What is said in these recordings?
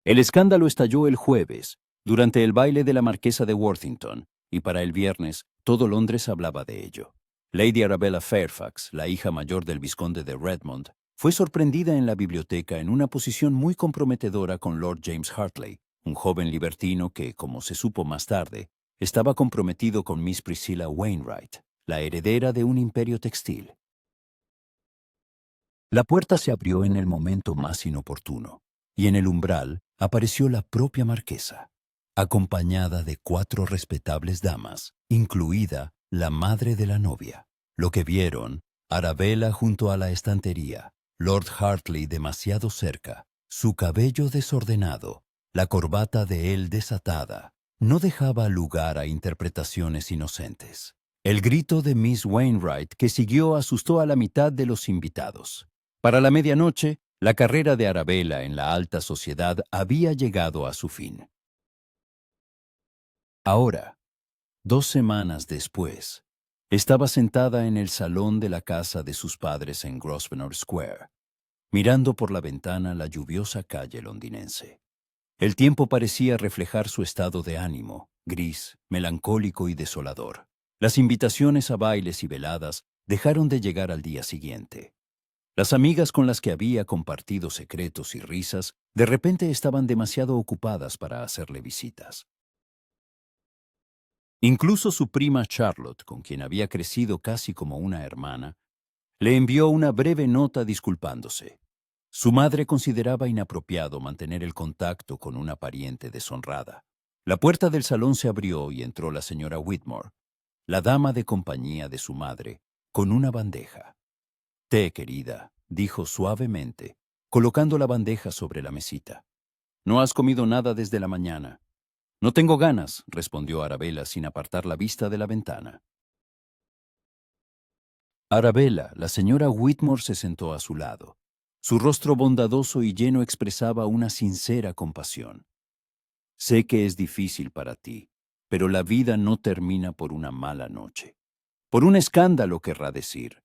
El escándalo estalló el jueves, durante el baile de la marquesa de Worthington, y para el viernes todo Londres hablaba de ello. Lady Arabella Fairfax, la hija mayor del vizconde de Redmond, fue sorprendida en la biblioteca en una posición muy comprometedora con Lord James Hartley, un joven libertino que, como se supo más tarde, estaba comprometido con Miss Priscilla Wainwright, la heredera de un imperio textil. La puerta se abrió en el momento más inoportuno, y en el umbral apareció la propia marquesa, acompañada de 4 respetables damas, incluida la madre de la novia. Lo que vieron, Arabella junto a la estantería, Lord Hartley demasiado cerca, su cabello desordenado, la corbata de él desatada, no dejaba lugar a interpretaciones inocentes. El grito de Miss Wainwright que siguió asustó a la mitad de los invitados. Para la medianoche, la carrera de Arabella en la alta sociedad había llegado a su fin. Ahora, 2 semanas después, estaba sentada en el salón de la casa de sus padres en Grosvenor Square, mirando por la ventana la lluviosa calle londinense. El tiempo parecía reflejar su estado de ánimo, gris, melancólico y desolador. Las invitaciones a bailes y veladas dejaron de llegar al día siguiente. Las amigas con las que había compartido secretos y risas, de repente estaban demasiado ocupadas para hacerle visitas. Incluso su prima Charlotte, con quien había crecido casi como una hermana, le envió una breve nota disculpándose. Su madre consideraba inapropiado mantener el contacto con una pariente deshonrada. La puerta del salón se abrió y entró la señora Whitmore, la dama de compañía de su madre, con una bandeja. «Té, querida», dijo suavemente, colocando la bandeja sobre la mesita. «No has comido nada desde la mañana». «No tengo ganas», respondió Arabella sin apartar la vista de la ventana. Arabella, la señora Whitmore se sentó a su lado. Su rostro bondadoso y lleno expresaba una sincera compasión. «Sé que es difícil para ti, pero la vida no termina por una mala noche. Por un escándalo, querrá decir».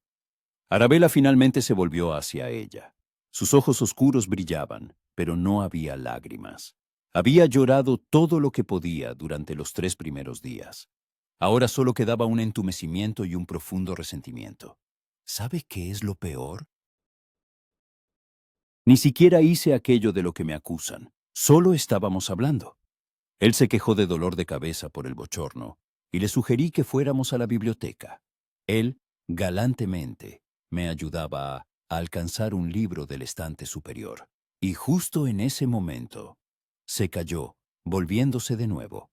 Arabella finalmente se volvió hacia ella. Sus ojos oscuros brillaban, pero no había lágrimas. Había llorado todo lo que podía durante los 3 primeros días. Ahora solo quedaba un entumecimiento y un profundo resentimiento. ¿Sabe qué es lo peor? Ni siquiera hice aquello de lo que me acusan. Solo estábamos hablando. Él se quejó de dolor de cabeza por el bochorno, y le sugerí que fuéramos a la biblioteca. Él, galantemente, me ayudaba a alcanzar un libro del estante superior. Y justo en ese momento, se calló, volviéndose de nuevo.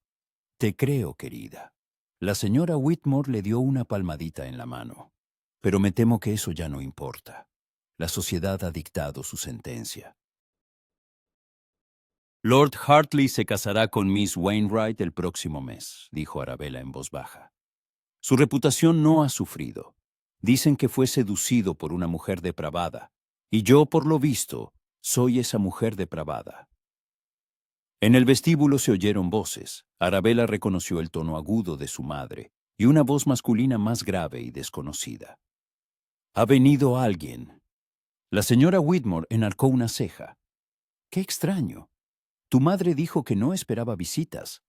«Te creo, querida». La señora Whitmore le dio una palmadita en la mano. «Pero me temo que eso ya no importa. La sociedad ha dictado su sentencia. Lord Hartley se casará con Miss Wainwright el próximo mes», dijo Arabella en voz baja. «Su reputación no ha sufrido. Dicen que fue seducido por una mujer depravada, y yo, por lo visto, soy esa mujer depravada». En el vestíbulo se oyeron voces. Arabella reconoció el tono agudo de su madre y una voz masculina más grave y desconocida. «Ha venido alguien». La señora Whitmore enarcó una ceja. «Qué extraño. Tu madre dijo que no esperaba visitas».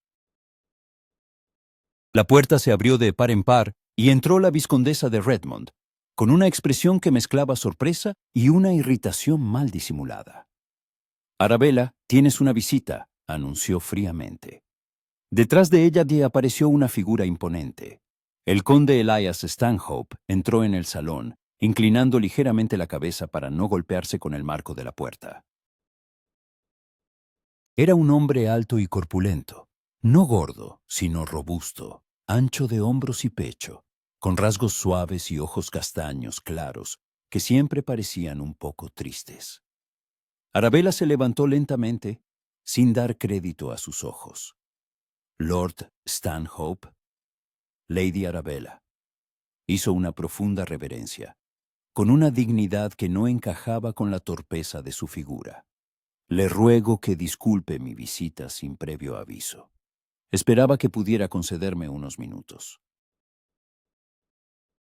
La puerta se abrió de par en par y entró la vizcondesa de Redmond, con una expresión que mezclaba sorpresa y una irritación mal disimulada. «Arabella, tienes una visita», anunció fríamente. Detrás de ella apareció una figura imponente. El conde Elias Stanhope entró en el salón, inclinando ligeramente la cabeza para no golpearse con el marco de la puerta. Era un hombre alto y corpulento, no gordo, sino robusto, ancho de hombros y pecho, con rasgos suaves y ojos castaños claros que siempre parecían un poco tristes. Arabella se levantó lentamente, sin dar crédito a sus ojos. «Lord Stanhope». «Lady Arabella». Hizo una profunda reverencia, con una dignidad que no encajaba con la torpeza de su figura. «Le ruego que disculpe mi visita sin previo aviso. Esperaba que pudiera concederme unos minutos».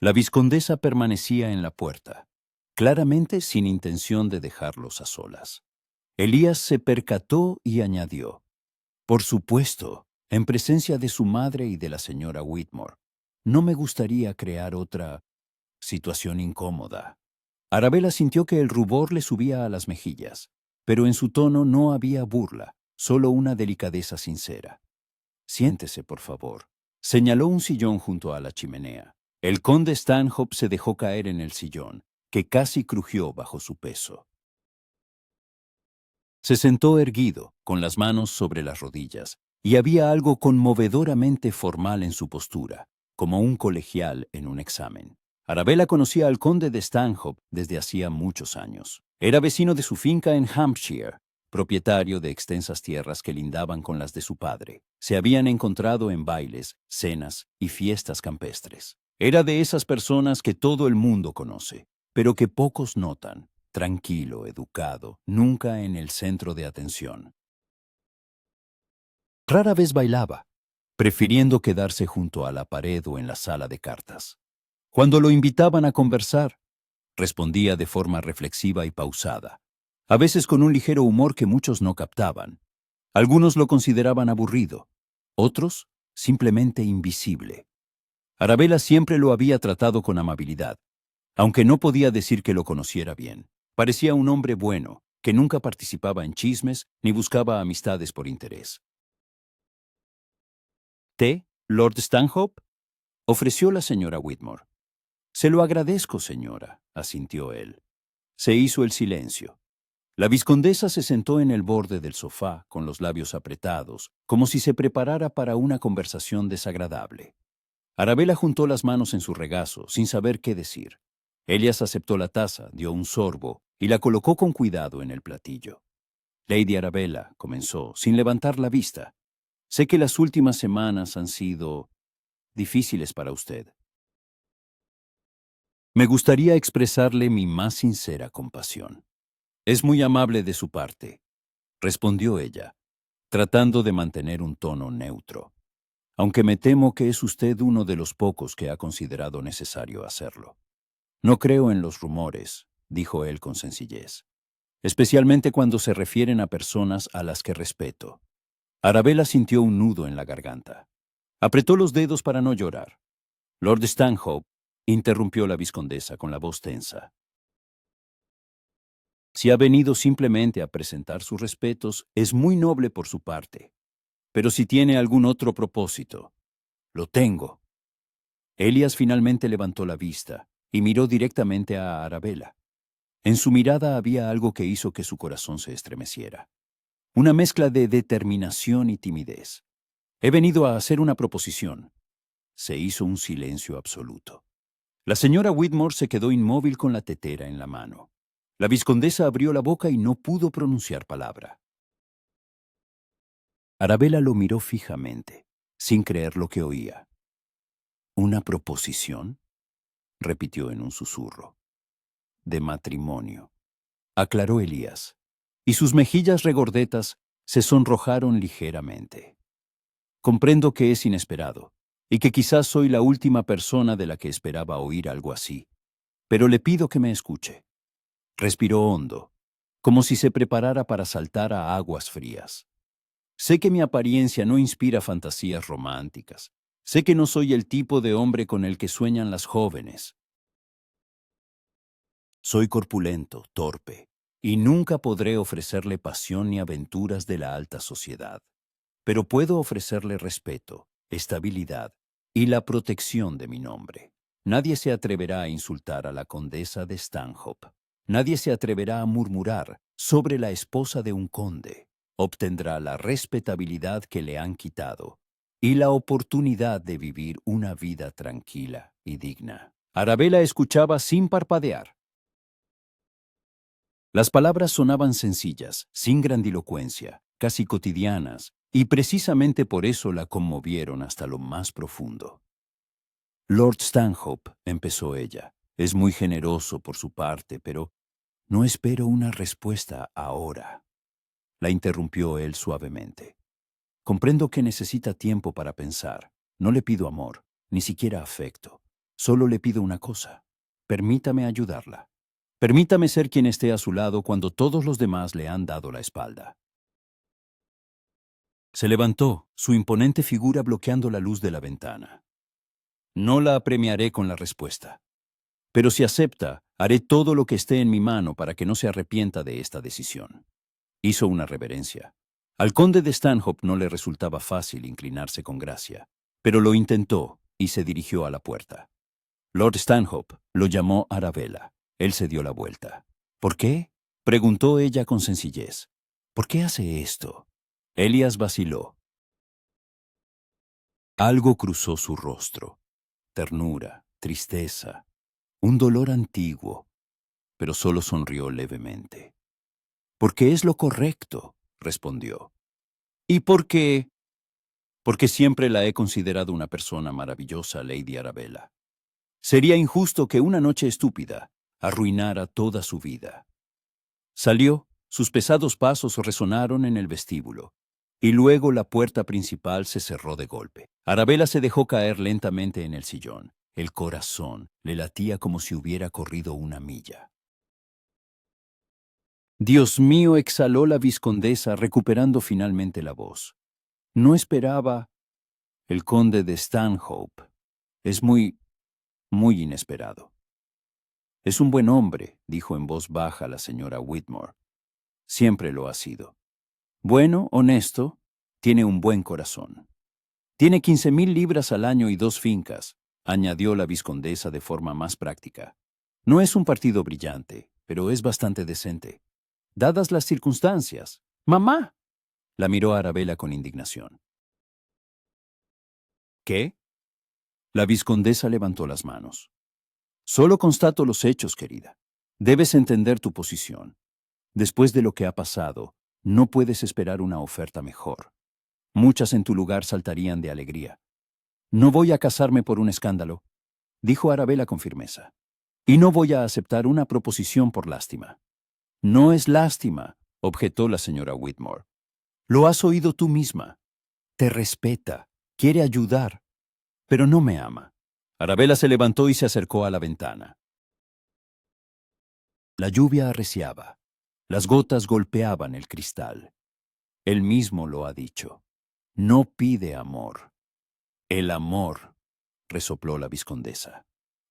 La vizcondesa permanecía en la puerta, claramente sin intención de dejarlos a solas. Elías se percató y añadió: por supuesto, en presencia de su madre y de la señora Whitmore. No me gustaría crear otra situación incómoda. Arabella sintió que el rubor le subía a las mejillas, pero en su tono no había burla, solo una delicadeza sincera. Siéntese, por favor. Señaló un sillón junto a la chimenea. El conde Stanhope se dejó caer en el sillón, que casi crujió bajo su peso. Se sentó erguido, con las manos sobre las rodillas, y había algo conmovedoramente formal en su postura, como un colegial en un examen. Arabella conocía al conde de Stanhope desde hacía muchos años. Era vecino de su finca en Hampshire, propietario de extensas tierras que lindaban con las de su padre. Se habían encontrado en bailes, cenas y fiestas campestres. Era de esas personas que todo el mundo conoce, pero que pocos notan. Tranquilo, educado, nunca en el centro de atención. Rara vez bailaba, prefiriendo quedarse junto a la pared o en la sala de cartas. Cuando lo invitaban a conversar, respondía de forma reflexiva y pausada, a veces con un ligero humor que muchos no captaban. Algunos lo consideraban aburrido, otros simplemente invisible. Arabella siempre lo había tratado con amabilidad, aunque no podía decir que lo conociera bien. Parecía un hombre bueno, que nunca participaba en chismes ni buscaba amistades por interés. ¿Té, Lord Stanhope?, ofreció la señora Whitmore. Se lo agradezco, señora, asintió él. Se hizo el silencio. La vizcondesa se sentó en el borde del sofá, con los labios apretados, como si se preparara para una conversación desagradable. Arabella juntó las manos en su regazo, sin saber qué decir. Elias aceptó la taza, dio un sorbo y la colocó con cuidado en el platillo. Lady Arabella, comenzó, sin levantar la vista. Sé que las últimas semanas han sido difíciles para usted. Me gustaría expresarle mi más sincera compasión. Es muy amable de su parte, respondió ella, tratando de mantener un tono neutro, aunque me temo que es usted uno de los pocos que ha considerado necesario hacerlo. No creo en los rumores, dijo él con sencillez, especialmente cuando se refieren a personas a las que respeto. Arabella sintió un nudo en la garganta. Apretó los dedos para no llorar. Lord Stanhope interrumpió la vizcondesa con la voz tensa. Si ha venido simplemente a presentar sus respetos, es muy noble por su parte. Pero si tiene algún otro propósito, lo tengo. Elias finalmente levantó la vista y miró directamente a Arabella. En su mirada había algo que hizo que su corazón se estremeciera. Una mezcla de determinación y timidez. He venido a hacer una proposición. Se hizo un silencio absoluto. La señora Whitmore se quedó inmóvil con la tetera en la mano. La vizcondesa abrió la boca y no pudo pronunciar palabra. Arabella lo miró fijamente, sin creer lo que oía. ¿Una proposición?, repitió en un susurro. De matrimonio, aclaró Elías, y sus mejillas regordetas se sonrojaron ligeramente. Comprendo que es inesperado, y que quizás soy la última persona de la que esperaba oír algo así, pero le pido que me escuche. Respiró hondo, como si se preparara para saltar a aguas frías. Sé que mi apariencia no inspira fantasías románticas. Sé que no soy el tipo de hombre con el que sueñan las jóvenes. Soy corpulento, torpe, y nunca podré ofrecerle pasión ni aventuras de la alta sociedad. Pero puedo ofrecerle respeto, estabilidad y la protección de mi nombre. Nadie se atreverá a insultar a la condesa de Stanhope. Nadie se atreverá a murmurar sobre la esposa de un conde. Obtendrá la respetabilidad que le han quitado y la oportunidad de vivir una vida tranquila y digna. Arabella escuchaba sin parpadear. Las palabras sonaban sencillas, sin grandilocuencia, casi cotidianas, y precisamente por eso la conmovieron hasta lo más profundo. Lord Stanhope, empezó ella, es muy generoso por su parte, pero no espero una respuesta ahora. La interrumpió él suavemente. Comprendo que necesita tiempo para pensar. No le pido amor, ni siquiera afecto. Solo le pido una cosa. Permítame ayudarla. Permítame ser quien esté a su lado cuando todos los demás le han dado la espalda. Se levantó, su imponente figura bloqueando la luz de la ventana. No la apremiaré con la respuesta. Pero si acepta, haré todo lo que esté en mi mano para que no se arrepienta de esta decisión. Hizo una reverencia. Al conde de Stanhope no le resultaba fácil inclinarse con gracia, pero lo intentó y se dirigió a la puerta. Lord Stanhope lo llamó Arabella. Él se dio la vuelta. ¿Por qué?, preguntó ella con sencillez. ¿Por qué hace esto? Elias vaciló. Algo cruzó su rostro. Ternura, tristeza, un dolor antiguo, pero solo sonrió levemente. «Porque es lo correcto», respondió. «¿Y por qué?» «Porque siempre la he considerado una persona maravillosa, Lady Arabella. Sería injusto que una noche estúpida arruinara toda su vida». Salió, sus pesados pasos resonaron en el vestíbulo, y luego la puerta principal se cerró de golpe. Arabella se dejó caer lentamente en el sillón. El corazón le latía como si hubiera corrido una milla. «Dios mío», exhaló la vizcondesa, recuperando finalmente la voz. «No esperaba...» «El conde de Stanhope es muy inesperado». «Es un buen hombre», dijo en voz baja la señora Whitmore. «Siempre lo ha sido. Bueno, honesto, tiene un buen corazón. Tiene 15,000 libras al año y 2 fincas», añadió la vizcondesa de forma más práctica. «No es un partido brillante, pero es bastante decente. Dadas las circunstancias. ¡Mamá!», la miró Arabella con indignación. «¿Qué?». La vizcondesa levantó las manos. «Solo constato los hechos, querida. Debes entender tu posición. Después de lo que ha pasado, no puedes esperar una oferta mejor. Muchas en tu lugar saltarían de alegría. No voy a casarme por un escándalo», dijo Arabella con firmeza. «Y no voy a aceptar una proposición por lástima». «No es lástima», objetó la señora Whitmore. «Lo has oído tú misma. Te respeta, quiere ayudar, pero no me ama». Arabella se levantó y se acercó a la ventana. La lluvia arreciaba. Las gotas golpeaban el cristal. Él mismo lo ha dicho. No pide amor. «El amor», resopló la vizcondesa.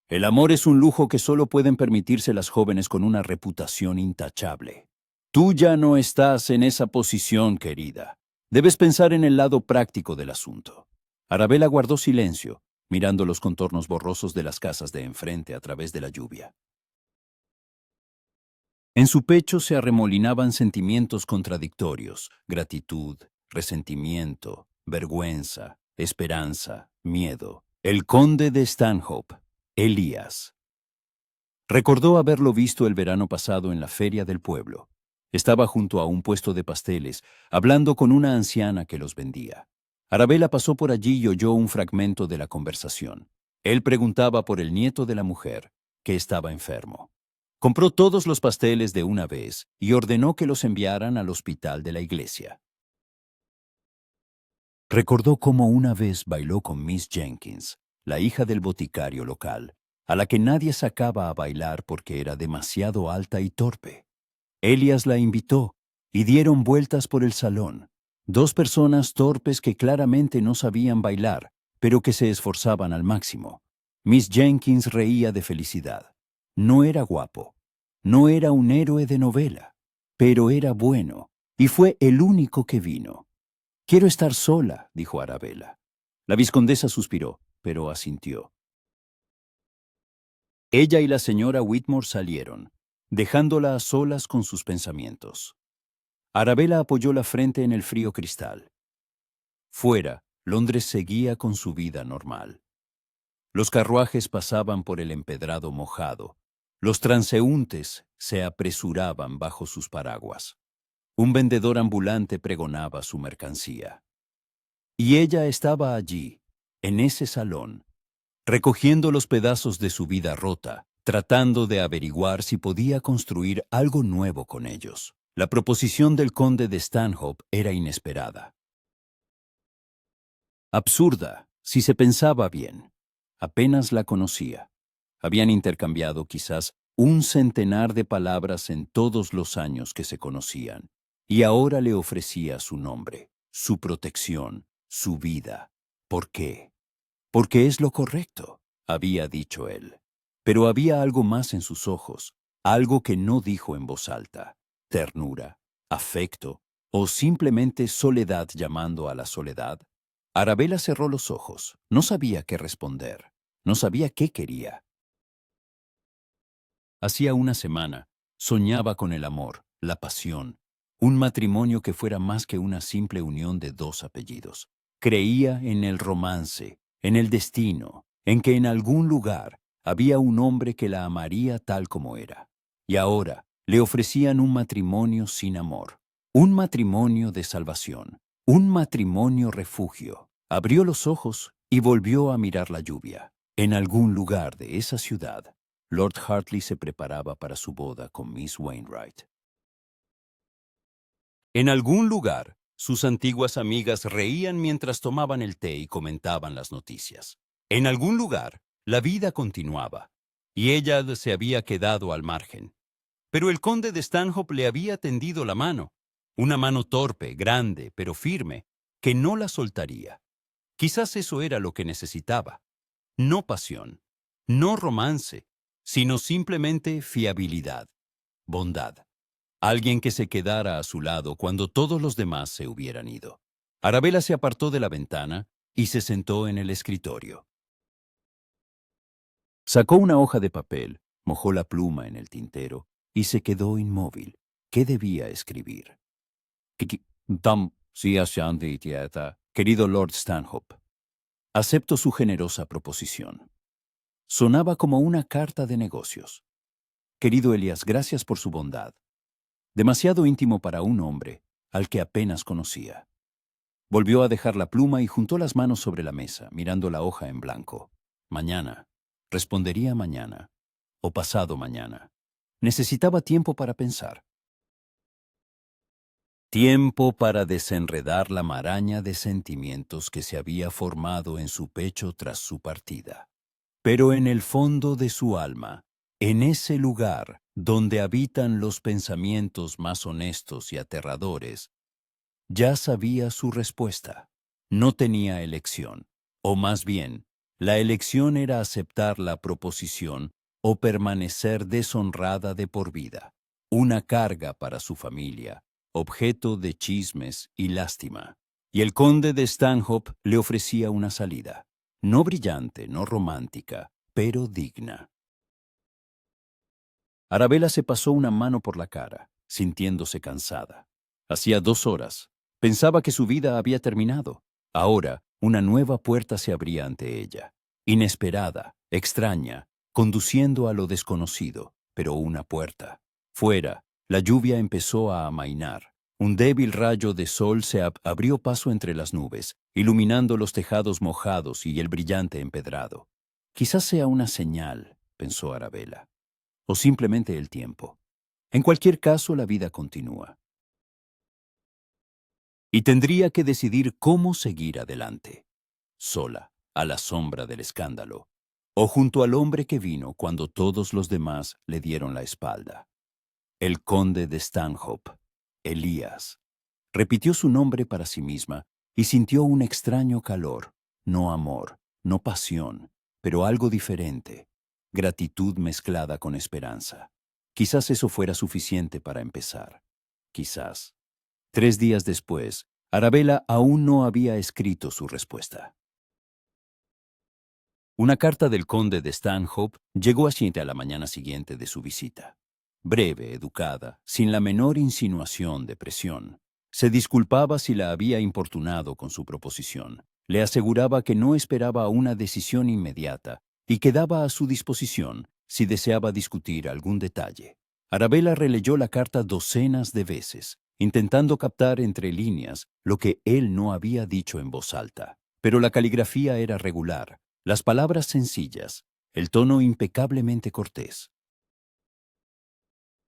«El amor es un lujo que solo pueden permitirse las jóvenes con una reputación intachable. Tú ya no estás en esa posición, querida. Debes pensar en el lado práctico del asunto». Arabella guardó silencio, mirando los contornos borrosos de las casas de enfrente a través de la lluvia. En su pecho se arremolinaban sentimientos contradictorios: gratitud, resentimiento, vergüenza, esperanza, miedo. El conde de Stanhope, Elias. Recordó haberlo visto el verano pasado en la feria del pueblo. Estaba junto a un puesto de pasteles, hablando con una anciana que los vendía. Arabella pasó por allí y oyó un fragmento de la conversación. Él preguntaba por el nieto de la mujer, que estaba enfermo. Compró todos los pasteles de una vez y ordenó que los enviaran al hospital de la iglesia. Recordó cómo una vez bailó con Miss Jenkins, la hija del boticario local, a la que nadie sacaba a bailar porque era demasiado alta y torpe. Elias la invitó y dieron vueltas por el salón. 2 personas torpes que claramente no sabían bailar, pero que se esforzaban al máximo. Miss Jenkins reía de felicidad. No era guapo, no era un héroe de novela, pero era bueno, y fue el único que vino. «Quiero estar sola», dijo Arabella. La vizcondesa suspiró, pero asintió. Ella y la señora Whitmore salieron, dejándola a solas con sus pensamientos. Arabella apoyó la frente en el frío cristal. Fuera, Londres seguía con su vida normal. Los carruajes pasaban por el empedrado mojado. Los transeúntes se apresuraban bajo sus paraguas. Un vendedor ambulante pregonaba su mercancía. Y ella estaba allí, en ese salón, recogiendo los pedazos de su vida rota, tratando de averiguar si podía construir algo nuevo con ellos. La proposición del conde de Stanhope era inesperada. Absurda, si se pensaba bien. Apenas la conocía. Habían intercambiado quizás un centenar de palabras en todos los años que se conocían, y ahora le ofrecía su nombre, su protección, su vida. ¿Por qué? Porque es lo correcto, había dicho él. Pero había algo más en sus ojos, algo que no dijo en voz alta: ternura, afecto o simplemente soledad llamando a la soledad. Arabella cerró los ojos. No sabía qué responder. No sabía qué quería. Hacía una semana, soñaba con el amor, la pasión, un matrimonio que fuera más que una simple unión de dos apellidos. Creía en el romance, en el destino, en que en algún lugar había un hombre que la amaría tal como era. Y ahora le ofrecían un matrimonio sin amor, un matrimonio de salvación, un matrimonio refugio. Abrió los ojos y volvió a mirar la lluvia. En algún lugar de esa ciudad, Lord Hartley se preparaba para su boda con Miss Wainwright. En algún lugar, sus antiguas amigas reían mientras tomaban el té y comentaban las noticias. En algún lugar, la vida continuaba, y ella se había quedado al margen. Pero el conde de Stanhope le había tendido la mano, una mano torpe, grande, pero firme, que no la soltaría. Quizás eso era lo que necesitaba. No pasión, no romance, sino simplemente fiabilidad, bondad. Alguien que se quedara a su lado cuando todos los demás se hubieran ido. Arabella se apartó de la ventana y se sentó en el escritorio. Sacó una hoja de papel, mojó la pluma en el tintero y se quedó inmóvil. ¿Qué debía escribir? Querido Lord Stanhope, acepto su generosa proposición. Sonaba como una carta de negocios. Querido Elias, gracias por su bondad. Demasiado íntimo para un hombre al que apenas conocía. Volvió a dejar la pluma y juntó las manos sobre la mesa, mirando la hoja en blanco. Mañana. Respondería mañana. O pasado mañana. Necesitaba tiempo para pensar. Tiempo para desenredar la maraña de sentimientos que se había formado en su pecho tras su partida. Pero en el fondo de su alma, en ese lugar donde habitan los pensamientos más honestos y aterradores, ya sabía su respuesta. No tenía elección, o más bien, la elección era aceptar la proposición o permanecer deshonrada de por vida, una carga para su familia, objeto de chismes y lástima. Y el conde de Stanhope le ofrecía una salida, no brillante, no romántica, pero digna. Arabella se pasó una mano por la cara, sintiéndose cansada. Hacía 2 horas. Pensaba que su vida había terminado. Ahora, una nueva puerta se abría ante ella. Inesperada, extraña, conduciendo a lo desconocido, pero una puerta. Fuera, la lluvia empezó a amainar. Un débil rayo de sol se abrió paso entre las nubes, iluminando los tejados mojados y el brillante empedrado. Quizás sea una señal, pensó Arabella, o simplemente el tiempo. En cualquier caso, la vida continúa. Y tendría que decidir cómo seguir adelante, sola, a la sombra del escándalo, o junto al hombre que vino cuando todos los demás le dieron la espalda. El conde de Stanhope, Elías. Repitió su nombre para sí misma y sintió un extraño calor, no amor, no pasión, pero algo diferente, gratitud mezclada con esperanza. Quizás eso fuera suficiente para empezar. Quizás. 3 días después, Arabella aún no había escrito su respuesta. Una carta del conde de Stanhope llegó a Sinte a la mañana siguiente de su visita. Breve, educada, sin la menor insinuación de presión. Se disculpaba si la había importunado con su proposición. Le aseguraba que no esperaba una decisión inmediata y quedaba a su disposición si deseaba discutir algún detalle. Arabella releyó la carta docenas de veces, intentando captar entre líneas lo que él no había dicho en voz alta. Pero la caligrafía era regular, las palabras sencillas, el tono impecablemente cortés.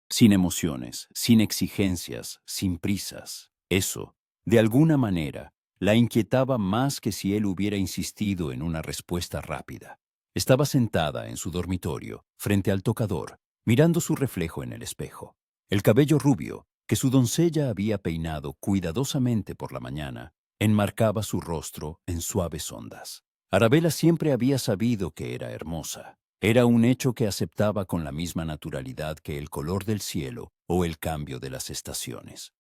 Sin emociones, sin exigencias, sin prisas. Eso, de alguna manera, la inquietaba más que si él hubiera insistido en una respuesta rápida. Estaba sentada en su dormitorio, frente al tocador, mirando su reflejo en el espejo. El cabello rubio, que su doncella había peinado cuidadosamente por la mañana, enmarcaba su rostro en suaves ondas. Arabella siempre había sabido que era hermosa. Era un hecho que aceptaba con la misma naturalidad que el color del cielo o el cambio de las estaciones.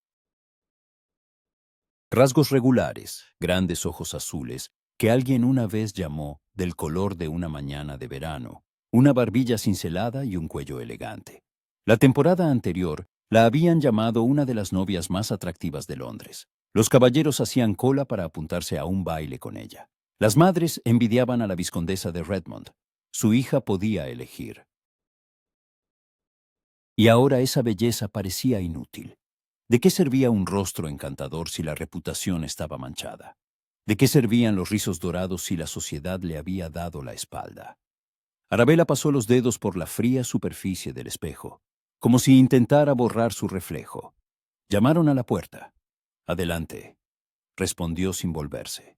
Rasgos regulares, grandes ojos azules, que alguien una vez llamó del color de una mañana de verano, una barbilla cincelada y un cuello elegante. La temporada anterior la habían llamado una de las novias más atractivas de Londres. Los caballeros hacían cola para apuntarse a un baile con ella. Las madres envidiaban a la vizcondesa de Redmond. Su hija podía elegir. Y ahora esa belleza parecía inútil. ¿De qué servía un rostro encantador si la reputación estaba manchada? ¿De qué servían los rizos dorados si la sociedad le había dado la espalda? Arabella pasó los dedos por la fría superficie del espejo, como si intentara borrar su reflejo. Llamaron a la puerta. Adelante, respondió sin volverse.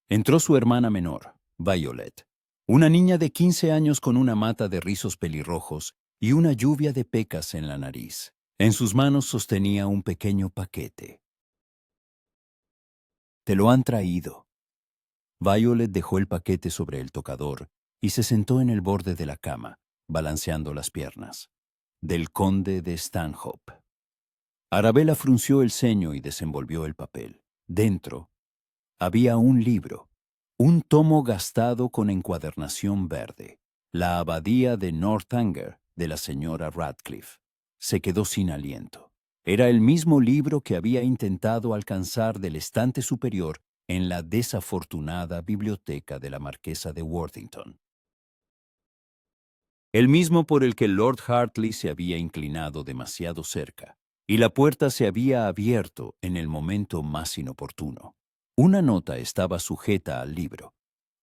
Entró su hermana menor, Violet, una niña de 15 años con una mata de rizos pelirrojos y una lluvia de pecas en la nariz. En sus manos sostenía un pequeño paquete. «Te lo han traído». Violet dejó el paquete sobre el tocador y se sentó en el borde de la cama, balanceando las piernas. Del conde de Stanhope. Arabella frunció el ceño y desenvolvió el papel. Dentro había un libro, un tomo gastado con encuadernación verde, La abadía de Northanger de la señora Radcliffe. Se quedó sin aliento. Era el mismo libro que había intentado alcanzar del estante superior en la desafortunada biblioteca de la marquesa de Worthington. El mismo por el que Lord Hartley se había inclinado demasiado cerca, y la puerta se había abierto en el momento más inoportuno. Una nota estaba sujeta al libro.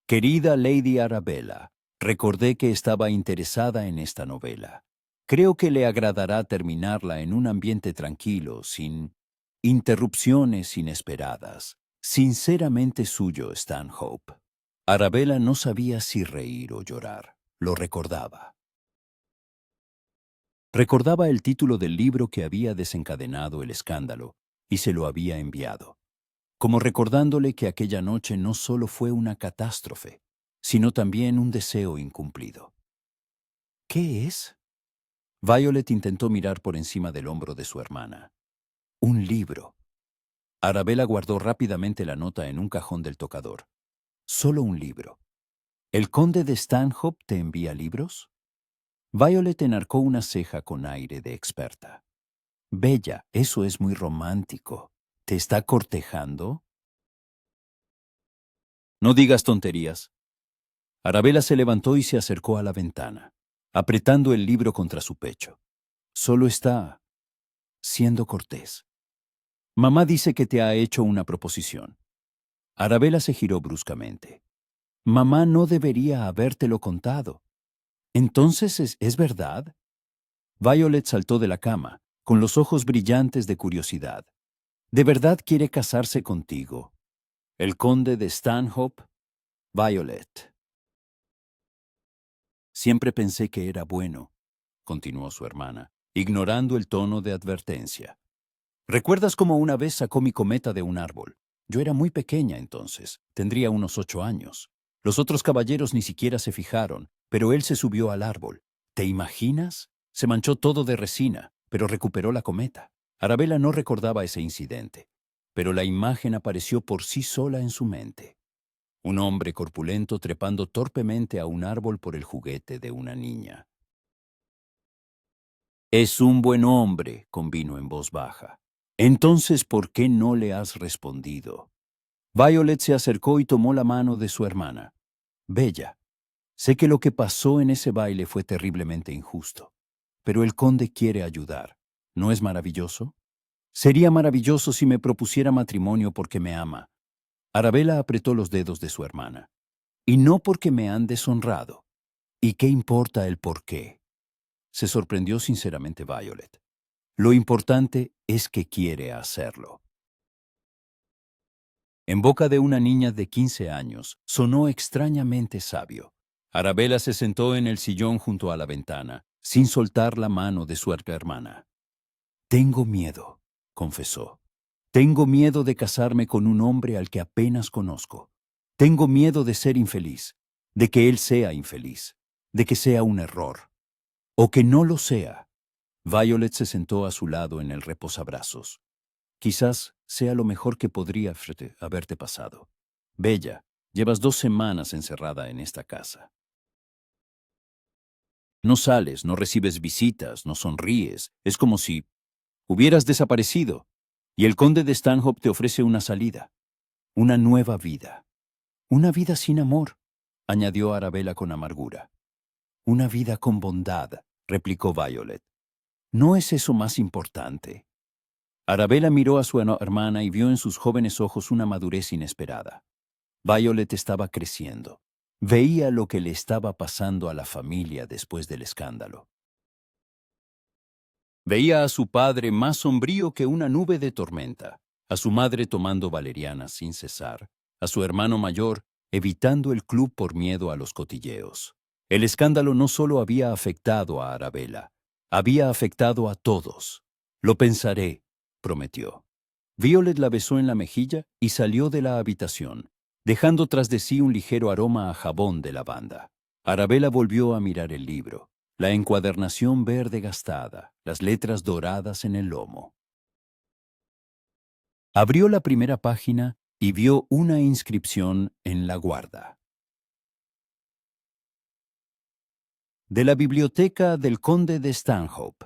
Querida Lady Arabella, recordé que estaba interesada en esta novela. Creo que le agradará terminarla en un ambiente tranquilo, sin interrupciones inesperadas. Sinceramente suyo, Stanhope. Arabella no sabía si reír o llorar. Lo recordaba. Recordaba el título del libro que había desencadenado el escándalo y se lo había enviado, como recordándole que aquella noche no solo fue una catástrofe, sino también un deseo incumplido. ¿Qué es? Violet intentó mirar por encima del hombro de su hermana. Un libro. Arabella guardó rápidamente la nota en un cajón del tocador. Solo un libro. ¿El conde de Stanhope te envía libros? Violet enarcó una ceja con aire de experta. Bella, eso es muy romántico. ¿Te está cortejando? No digas tonterías. Arabella se levantó y se acercó a la ventana, apretando el libro contra su pecho. Solo está siendo cortés. Mamá dice que te ha hecho una proposición. Arabella se giró bruscamente. Mamá no debería habértelo contado. ¿Entonces es verdad? Violet saltó de la cama, con los ojos brillantes de curiosidad. ¿De verdad quiere casarse contigo? ¿El conde de Stanhope? Violet. Siempre pensé que era bueno, continuó su hermana, ignorando el tono de advertencia. ¿Recuerdas cómo una vez sacó mi cometa de un árbol? Yo era muy pequeña entonces, tendría unos 8 años. Los otros caballeros ni siquiera se fijaron, pero él se subió al árbol. ¿Te imaginas? Se manchó todo de resina, pero recuperó la cometa. Arabella no recordaba ese incidente, pero la imagen apareció por sí sola en su mente. Un hombre corpulento trepando torpemente a un árbol por el juguete de una niña. Es un buen hombre, convino en voz baja. Entonces, ¿por qué no le has respondido? Violet se acercó y tomó la mano de su hermana. Bella, sé que lo que pasó en ese baile fue terriblemente injusto, pero el conde quiere ayudar. ¿No es maravilloso? Sería maravilloso si me propusiera matrimonio porque me ama. Arabella apretó los dedos de su hermana. Y no porque me han deshonrado. ¿Y qué importa el por qué? Se sorprendió sinceramente Violet. Lo importante es que quiere hacerlo. En boca de una niña de 15 años, sonó extrañamente sabio. Arabella se sentó en el sillón junto a la ventana sin soltar la mano de su hermana. «Tengo miedo», confesó. «Tengo miedo de casarme con un hombre al que apenas conozco. Tengo miedo de ser infeliz, de que él sea infeliz, de que sea un error. O que no lo sea». Violet se sentó a su lado en el reposabrazos. «Quizás sea lo mejor que podría haberte pasado. Bella, llevas 2 semanas encerrada en esta casa. No sales, no recibes visitas, no sonríes. Es como si hubieras desaparecido. Y el conde de Stanhope te ofrece una salida, una nueva vida. Una vida sin amor», añadió Arabella con amargura. «Una vida con bondad», replicó Violet. «¿No es eso más importante?» Arabella miró a su hermana y vio en sus jóvenes ojos una madurez inesperada. Violet estaba creciendo. Veía lo que le estaba pasando a la familia después del escándalo. Veía a su padre más sombrío que una nube de tormenta, a su madre tomando valerianas sin cesar, a su hermano mayor evitando el club por miedo a los cotilleos. El escándalo no solo había afectado a Arabella, había afectado a todos. «Lo pensaré», prometió. Violet la besó en la mejilla y salió de la habitación, dejando tras de sí un ligero aroma a jabón de lavanda. Arabella volvió a mirar el libro. La encuadernación verde gastada, las letras doradas en el lomo. Abrió la primera página y vio una inscripción en la guarda. De la biblioteca del conde de Stanhope.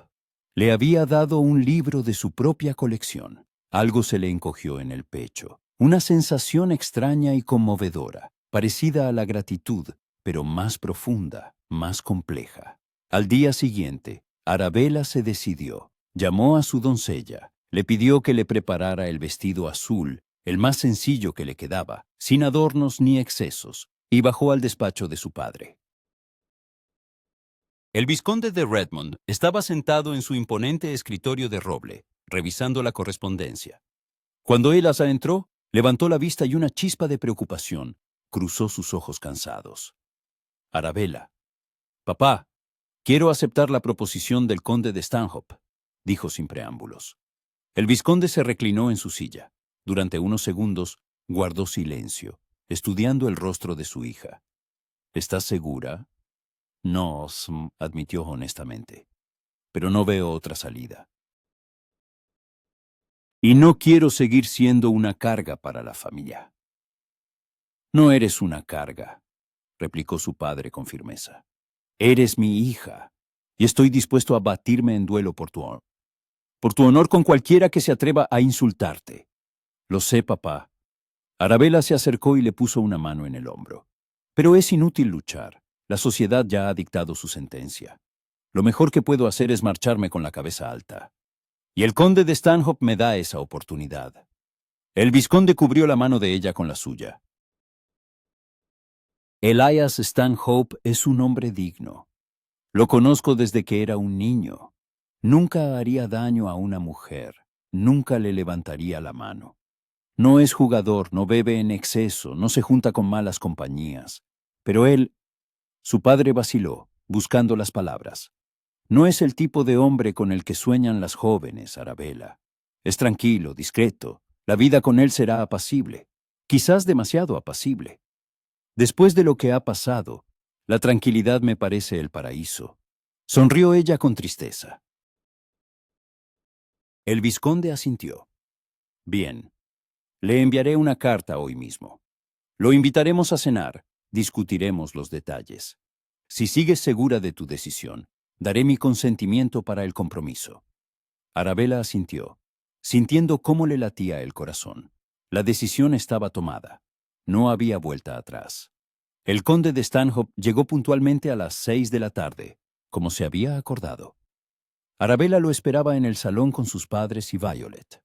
Le había dado un libro de su propia colección. Algo se le encogió en el pecho. Una sensación extraña y conmovedora, parecida a la gratitud, pero más profunda, más compleja. Al día siguiente, Arabella se decidió. Llamó a su doncella, le pidió que le preparara el vestido azul, el más sencillo que le quedaba, sin adornos ni excesos, y bajó al despacho de su padre. El vizconde de Redmond estaba sentado en su imponente escritorio de roble, revisando la correspondencia. Cuando él entró, levantó la vista y una chispa de preocupación cruzó sus ojos cansados. «Arabella, papá, quiero aceptar la proposición del conde de Stanhope», dijo sin preámbulos. El vizconde se reclinó en su silla. Durante unos segundos guardó silencio, estudiando el rostro de su hija. «¿Estás segura?» «No», admitió honestamente, «pero no veo otra salida. Y no quiero seguir siendo una carga para la familia». «No eres una carga», replicó su padre con firmeza. «Eres mi hija, y estoy dispuesto a batirme en duelo por tu honor con cualquiera que se atreva a insultarte». «Lo sé, papá». Arabella se acercó y le puso una mano en el hombro. «Pero es inútil luchar. La sociedad ya ha dictado su sentencia. Lo mejor que puedo hacer es marcharme con la cabeza alta. Y el conde de Stanhope me da esa oportunidad». El vizconde cubrió la mano de ella con la suya. «Elias Stanhope es un hombre digno. Lo conozco desde que era un niño. Nunca haría daño a una mujer, nunca le levantaría la mano. No es jugador, no bebe en exceso, no se junta con malas compañías. Pero él...» Su padre vaciló, buscando las palabras. «No es el tipo de hombre con el que sueñan las jóvenes, Arabella. Es tranquilo, discreto. La vida con él será apacible, quizás demasiado apacible. Después de lo que ha pasado, la tranquilidad me parece el paraíso». Sonrió ella con tristeza. El vizconde asintió. «Bien, le enviaré una carta hoy mismo. Lo invitaremos a cenar, discutiremos los detalles. Si sigues segura de tu decisión, daré mi consentimiento para el compromiso». Arabella asintió, sintiendo cómo le latía el corazón. La decisión estaba tomada. No había vuelta atrás. El conde de Stanhope llegó puntualmente a las 6 de la tarde, como se había acordado. Arabella lo esperaba en el salón con sus padres y Violet.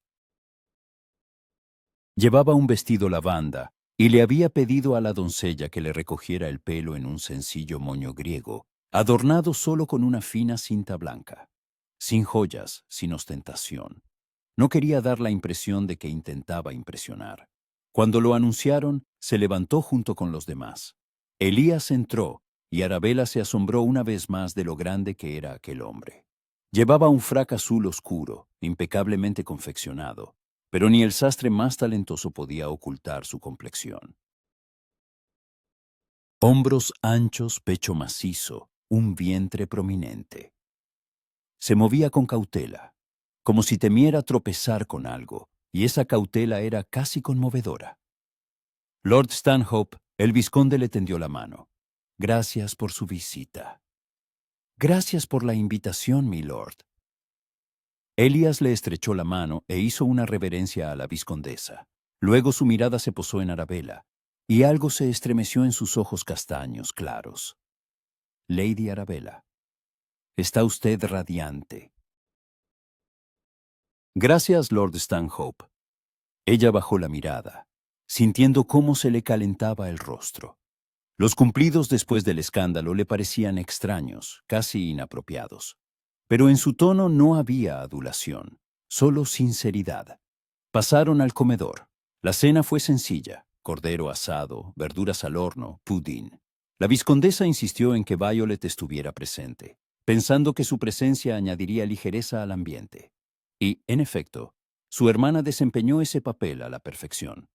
Llevaba un vestido lavanda y le había pedido a la doncella que le recogiera el pelo en un sencillo moño griego, adornado solo con una fina cinta blanca. Sin joyas, sin ostentación. No quería dar la impresión de que intentaba impresionar. Cuando lo anunciaron, se levantó junto con los demás. Elías entró y Arabella se asombró una vez más de lo grande que era aquel hombre. Llevaba un frac azul oscuro, impecablemente confeccionado, pero ni el sastre más talentoso podía ocultar su complexión. Hombros anchos, pecho macizo, un vientre prominente. Se movía con cautela, como si temiera tropezar con algo, y esa cautela era casi conmovedora. Lord Stanhope, el vizconde, le tendió la mano. Gracias por su visita. Gracias por la invitación, mi lord. Elias le estrechó la mano e hizo una reverencia a la vizcondesa. Luego su mirada se posó en Arabella, y algo se estremeció en sus ojos castaños claros. Lady Arabella, está usted radiante. Gracias, Lord Stanhope. Ella bajó la mirada, sintiendo cómo se le calentaba el rostro. Los cumplidos después del escándalo le parecían extraños, casi inapropiados. Pero en su tono no había adulación, solo sinceridad. Pasaron al comedor. La cena fue sencilla: cordero asado, verduras al horno, pudín. La vizcondesa insistió en que Violet estuviera presente, pensando que su presencia añadiría ligereza al ambiente. Y, en efecto, su hermana desempeñó ese papel a la perfección.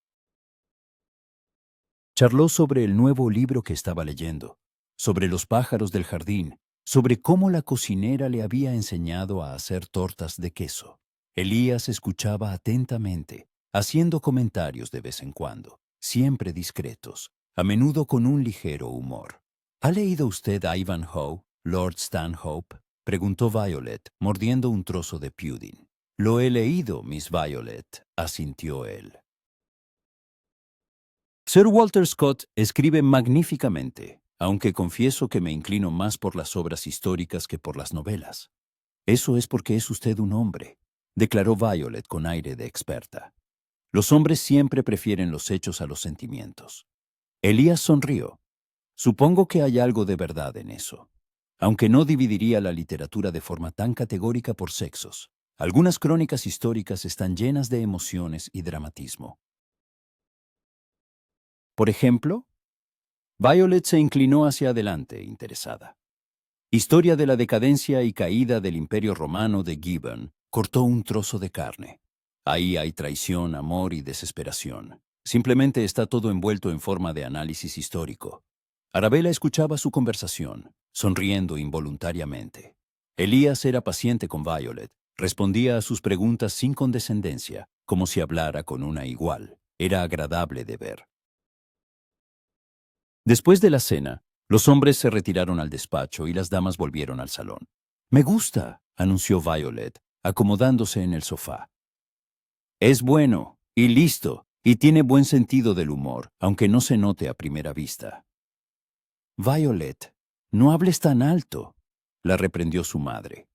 Charló sobre el nuevo libro que estaba leyendo, sobre los pájaros del jardín, sobre cómo la cocinera le había enseñado a hacer tortas de queso. Elías escuchaba atentamente, haciendo comentarios de vez en cuando, siempre discretos, a menudo con un ligero humor. ¿Ha leído usted a Ivanhoe, Lord Stanhope?, preguntó Violet, mordiendo un trozo de pudding. Lo he leído, Miss Violet, asintió él. Sir Walter Scott escribe magníficamente, aunque confieso que me inclino más por las obras históricas que por las novelas. Eso es porque es usted un hombre, declaró Violet con aire de experta. Los hombres siempre prefieren los hechos a los sentimientos. Elías sonrió. Supongo que hay algo de verdad en eso. Aunque no dividiría la literatura de forma tan categórica por sexos, algunas crónicas históricas están llenas de emociones y dramatismo. Por ejemplo, Violet se inclinó hacia adelante, interesada. Historia de la decadencia y caída del Imperio Romano de Gibbon cortó un trozo de carne. Ahí hay traición, amor y desesperación. Simplemente está todo envuelto en forma de análisis histórico. Arabella escuchaba su conversación, sonriendo involuntariamente. Elías era paciente con Violet, respondía a sus preguntas sin condescendencia, como si hablara con una igual. Era agradable de ver. Después de la cena, los hombres se retiraron al despacho y las damas volvieron al salón. «Me gusta», anunció Violet, acomodándose en el sofá. «Es bueno, y listo, y tiene buen sentido del humor, aunque no se note a primera vista». «Violet, no hables tan alto», la reprendió su madre.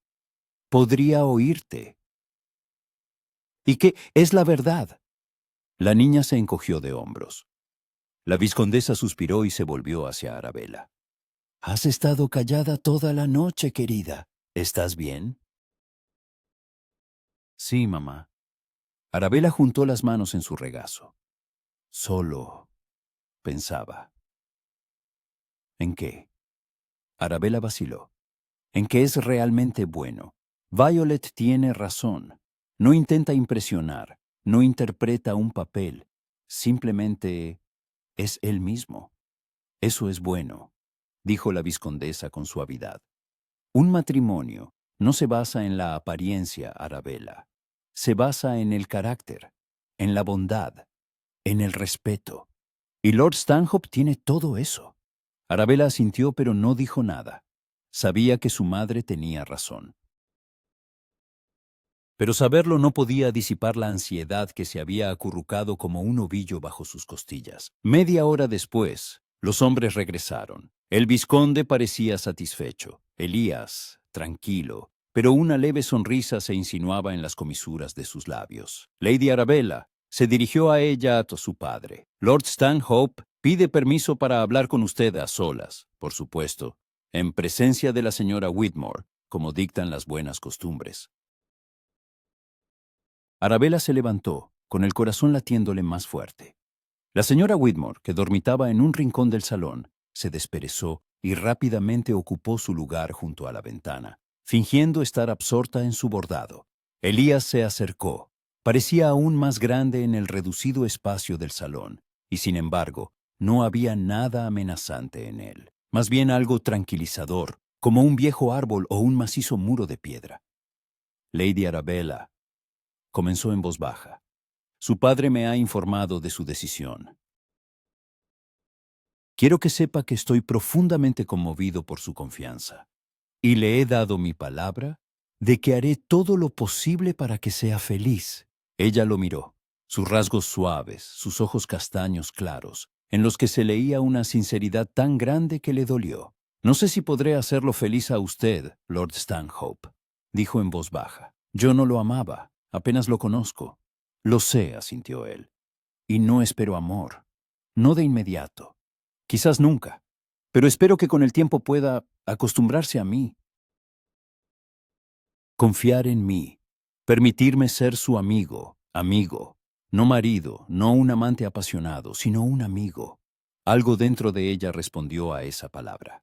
«Podría oírte». «¿Y qué? Es la verdad». La niña se encogió de hombros. La vizcondesa suspiró y se volvió hacia Arabella. «Has estado callada toda la noche, querida. ¿Estás bien?» «Sí, mamá». Arabella juntó las manos en su regazo. «Solo», pensaba. «¿En qué?» Arabella vaciló. «En qué es realmente bueno. Violet tiene razón. No intenta impresionar, no interpreta un papel. Simplemente es él mismo. Eso es bueno», dijo la vizcondesa con suavidad. «Un matrimonio no se basa en la apariencia, Arabella. Se basa en el carácter, en la bondad, en el respeto. Y Lord Stanhope tiene todo eso». Arabella asintió, pero no dijo nada. Sabía que su madre tenía razón. Pero saberlo no podía disipar la ansiedad que se había acurrucado como un ovillo bajo sus costillas. Media hora después, los hombres regresaron. El vizconde parecía satisfecho. Elías, tranquilo, pero una leve sonrisa se insinuaba en las comisuras de sus labios. Lady Arabella se dirigió a ella, a su padre. «Lord Stanhope pide permiso para hablar con usted a solas, por supuesto, en presencia de la señora Whitmore, como dictan las buenas costumbres». Arabella se levantó, con el corazón latiéndole más fuerte. La señora Whitmore, que dormitaba en un rincón del salón, se desperezó y rápidamente ocupó su lugar junto a la ventana, fingiendo estar absorta en su bordado. Elías se acercó. Parecía aún más grande en el reducido espacio del salón, y sin embargo, no había nada amenazante en él, más bien algo tranquilizador, como un viejo árbol o un macizo muro de piedra. Lady Arabella, comenzó en voz baja. Su padre me ha informado de su decisión. Quiero que sepa que estoy profundamente conmovido por su confianza, y le he dado mi palabra de que haré todo lo posible para que sea feliz. Ella lo miró, sus rasgos suaves, sus ojos castaños claros, en los que se leía una sinceridad tan grande que le dolió. No sé si podré hacerlo feliz a usted, Lord Stanhope, dijo en voz baja. Yo no lo amaba, apenas lo conozco. Lo sé, asintió él, y no espero amor, no de inmediato. Quizás nunca, pero espero que con el tiempo pueda acostumbrarse a mí, confiar en mí, permitirme ser su amigo, no marido, no un amante apasionado, sino un amigo. Algo dentro de ella respondió a esa palabra.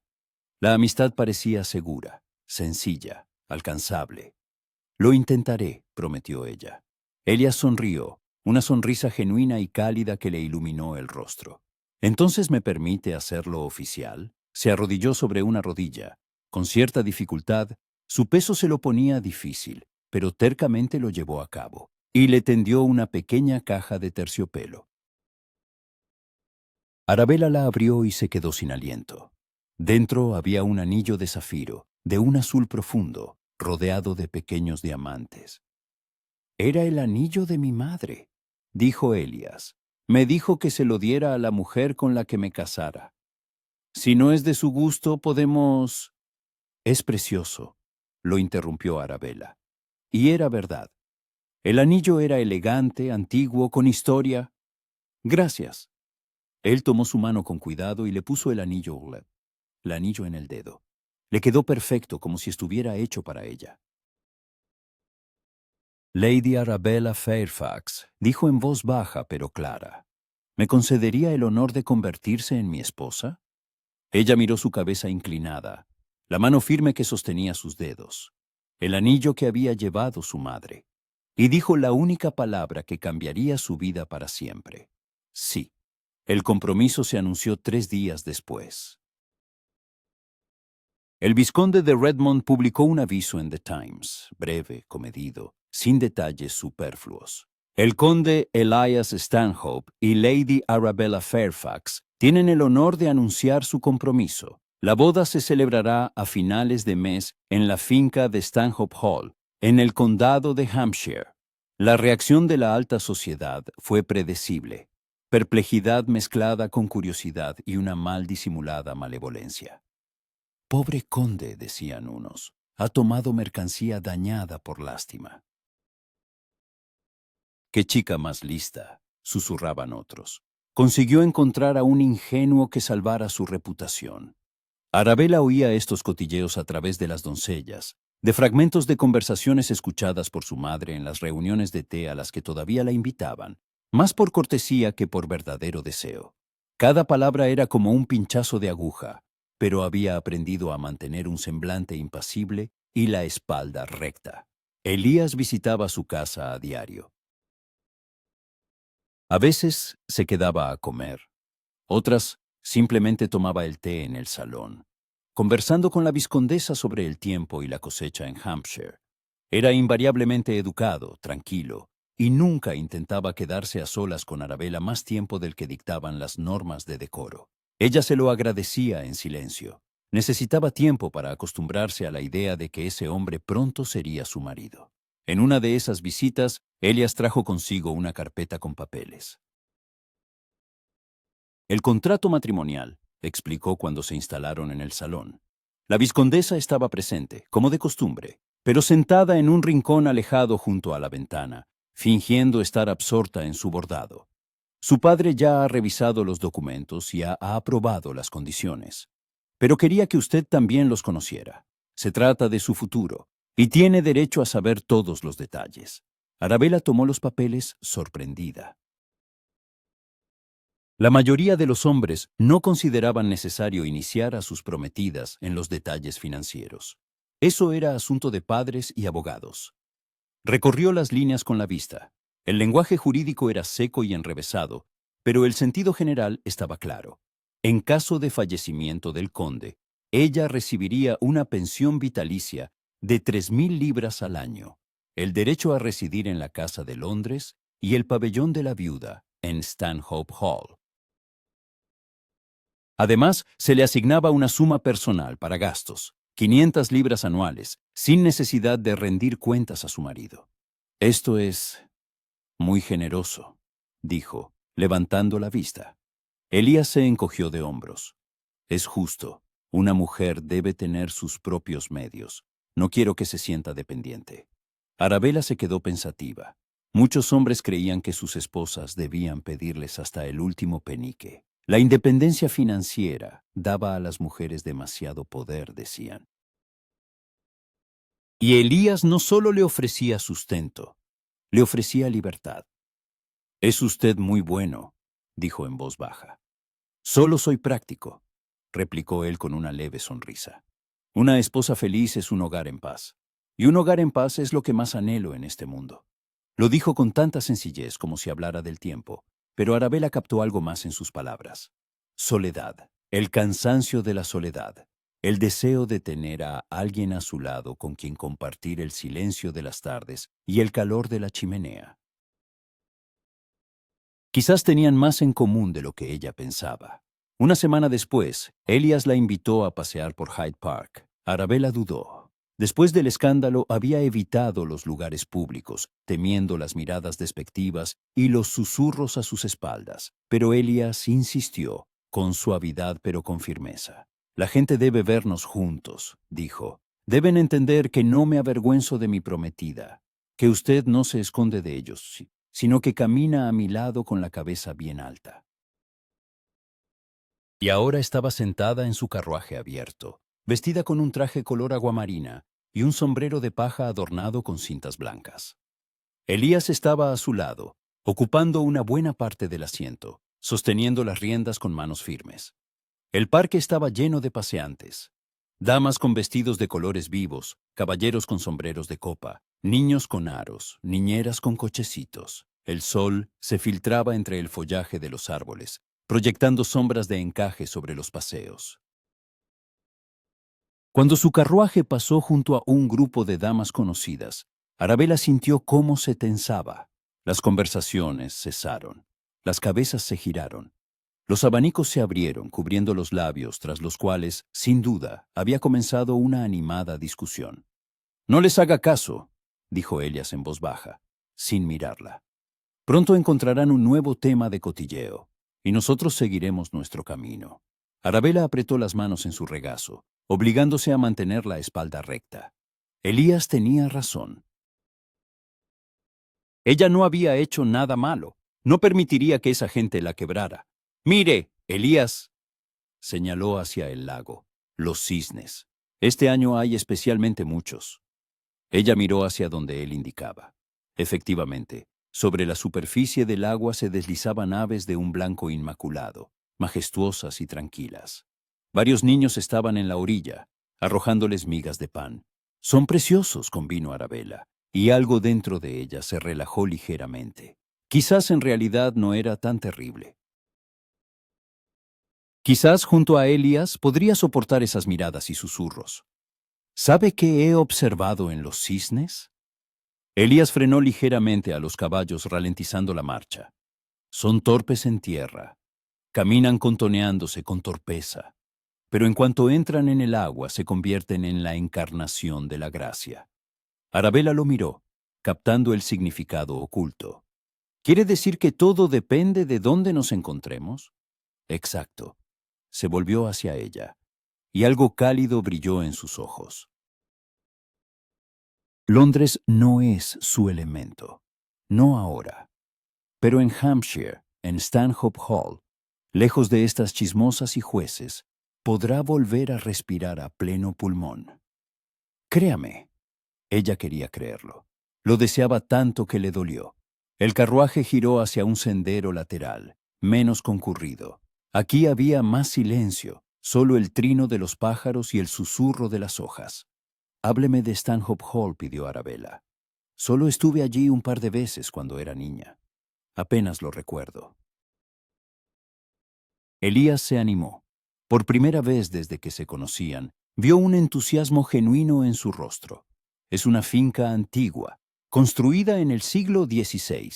La amistad parecía segura, sencilla, alcanzable. Lo intentaré, prometió ella. Ella sonrió, una sonrisa genuina y cálida que le iluminó el rostro. ¿Entonces me permite hacerlo oficial? Se arrodilló sobre una rodilla. Con cierta dificultad, su peso se lo ponía difícil, pero tercamente lo llevó a cabo, y le tendió una pequeña caja de terciopelo. Arabella la abrió y se quedó sin aliento. Dentro había un anillo de zafiro, de un azul profundo, rodeado de pequeños diamantes. Era el anillo de mi madre, dijo Elías. Me dijo que se lo diera a la mujer con la que me casara. Si no es de su gusto, podemos... Es precioso, lo interrumpió Arabella. Y era verdad. El anillo era elegante, antiguo, con historia. Gracias. Él tomó su mano con cuidado y le puso el anillo en el dedo. Le quedó perfecto, como si estuviera hecho para ella. Lady Arabella Fairfax dijo en voz baja pero clara. ¿Me concedería el honor de convertirse en mi esposa? Ella miró su cabeza inclinada, la mano firme que sostenía sus dedos, el anillo que había llevado su madre, y dijo la única palabra que cambiaría su vida para siempre. Sí. El compromiso se anunció 3 días después. El vizconde de Redmond publicó un aviso en The Times, breve, comedido, sin detalles superfluos. El conde Elias Stanhope y Lady Arabella Fairfax tienen el honor de anunciar su compromiso. La boda se celebrará a finales de mes en la finca de Stanhope Hall, en el condado de Hampshire. La reacción de la alta sociedad fue predecible. Perplejidad mezclada con curiosidad y una mal disimulada malevolencia. Pobre conde, decían unos, ha tomado mercancía dañada por lástima. Qué chica más lista, susurraban otros. Consiguió encontrar a un ingenuo que salvara su reputación. Arabella oía estos cotilleos a través de las doncellas, de fragmentos de conversaciones escuchadas por su madre en las reuniones de té a las que todavía la invitaban, más por cortesía que por verdadero deseo. Cada palabra era como un pinchazo de aguja, pero había aprendido a mantener un semblante impasible y la espalda recta. Elías visitaba su casa a diario. A veces se quedaba a comer, otras simplemente tomaba el té en el salón, conversando con la vizcondesa sobre el tiempo y la cosecha en Hampshire. Era invariablemente educado, tranquilo, y nunca intentaba quedarse a solas con Arabella más tiempo del que dictaban las normas de decoro. Ella se lo agradecía en silencio. Necesitaba tiempo para acostumbrarse a la idea de que ese hombre pronto sería su marido. En una de esas visitas, Elias trajo consigo una carpeta con papeles. El contrato matrimonial, explicó cuando se instalaron en el salón. La vizcondesa estaba presente, como de costumbre, pero sentada en un rincón alejado junto a la ventana, fingiendo estar absorta en su bordado. Su padre ya ha revisado los documentos y ha aprobado las condiciones. Pero quería que usted también los conociera. Se trata de su futuro, y tiene derecho a saber todos los detalles. Arabella tomó los papeles sorprendida. La mayoría de los hombres no consideraban necesario iniciar a sus prometidas en los detalles financieros. Eso era asunto de padres y abogados. Recorrió las líneas con la vista. El lenguaje jurídico era seco y enrevesado, pero el sentido general estaba claro. En caso de fallecimiento del conde, ella recibiría una pensión vitalicia de 3.000 libras al año, el derecho a residir en la Casa de Londres y el pabellón de la viuda en Stanhope Hall. Además, se le asignaba una suma personal para gastos, 500 libras anuales, sin necesidad de rendir cuentas a su marido. Esto es muy generoso, dijo, levantando la vista. Elías se encogió de hombros. Es justo. Una mujer debe tener sus propios medios. No quiero que se sienta dependiente. Arabella se quedó pensativa. Muchos hombres creían que sus esposas debían pedirles hasta el último penique. La independencia financiera daba a las mujeres demasiado poder, decían. Y Elías no solo le ofrecía sustento, le ofrecía libertad. Es usted muy bueno, dijo en voz baja. Solo soy práctico, replicó él con una leve sonrisa. Una esposa feliz es un hogar en paz, y un hogar en paz es lo que más anhelo en este mundo. Lo dijo con tanta sencillez como si hablara del tiempo, pero Arabella captó algo más en sus palabras. Soledad, el cansancio de la soledad, el deseo de tener a alguien a su lado con quien compartir el silencio de las tardes y el calor de la chimenea. Quizás tenían más en común de lo que ella pensaba. Una semana después, Elias la invitó a pasear por Hyde Park. Arabella dudó. Después del escándalo, había evitado los lugares públicos, temiendo las miradas despectivas y los susurros a sus espaldas. Pero Elias insistió, con suavidad pero con firmeza. La gente debe vernos juntos, dijo. Deben entender que no me avergüenzo de mi prometida, que usted no se esconde de ellos, sino que camina a mi lado con la cabeza bien alta. Y ahora estaba sentada en su carruaje abierto, vestida con un traje color aguamarina y un sombrero de paja adornado con cintas blancas. Elías estaba a su lado, ocupando una buena parte del asiento, sosteniendo las riendas con manos firmes. El parque estaba lleno de paseantes. Damas con vestidos de colores vivos, caballeros con sombreros de copa, niños con aros, niñeras con cochecitos. El sol se filtraba entre el follaje de los árboles, proyectando sombras de encaje sobre los paseos. Cuando su carruaje pasó junto a un grupo de damas conocidas, Arabella sintió cómo se tensaba. Las conversaciones cesaron. Las cabezas se giraron. Los abanicos se abrieron, cubriendo los labios, tras los cuales, sin duda, había comenzado una animada discusión. «No les haga caso», dijo Elias en voz baja, sin mirarla. «Pronto encontrarán un nuevo tema de cotilleo, y nosotros seguiremos nuestro camino». Arabella apretó las manos en su regazo, obligándose a mantener la espalda recta. Elías tenía razón. Ella no había hecho nada malo. No permitiría que esa gente la quebrara. «Mire, Elías», señaló hacia el lago, «los cisnes. Este año hay especialmente muchos». Ella miró hacia donde él indicaba. Efectivamente, sobre la superficie del agua se deslizaban aves de un blanco inmaculado, majestuosas y tranquilas. Varios niños estaban en la orilla, arrojándoles migas de pan. «Son preciosos», convino Arabella, y algo dentro de ella se relajó ligeramente. Quizás en realidad no era tan terrible. Quizás junto a Elías podría soportar esas miradas y susurros. ¿Sabe qué he observado en los cisnes? Elías frenó ligeramente a los caballos, ralentizando la marcha. Son torpes en tierra. Caminan contoneándose con torpeza. Pero en cuanto entran en el agua se convierten en la encarnación de la gracia. Arabella lo miró, captando el significado oculto. ¿Quiere decir que todo depende de dónde nos encontremos? Exacto. Se volvió hacia ella, y algo cálido brilló en sus ojos. Londres no es su elemento, no ahora. Pero en Hampshire, en Stanhope Hall, lejos de estas chismosas y jueces, podrá volver a respirar a pleno pulmón. Créame. Ella quería creerlo. Lo deseaba tanto que le dolió. El carruaje giró hacia un sendero lateral, menos concurrido. Aquí había más silencio, solo el trino de los pájaros y el susurro de las hojas. Hábleme de Stanhope Hall, pidió Arabella. Solo estuve allí un par de veces cuando era niña. Apenas lo recuerdo. Elías se animó. Por primera vez desde que se conocían, vio un entusiasmo genuino en su rostro. Es una finca antigua, construida en el siglo XVI,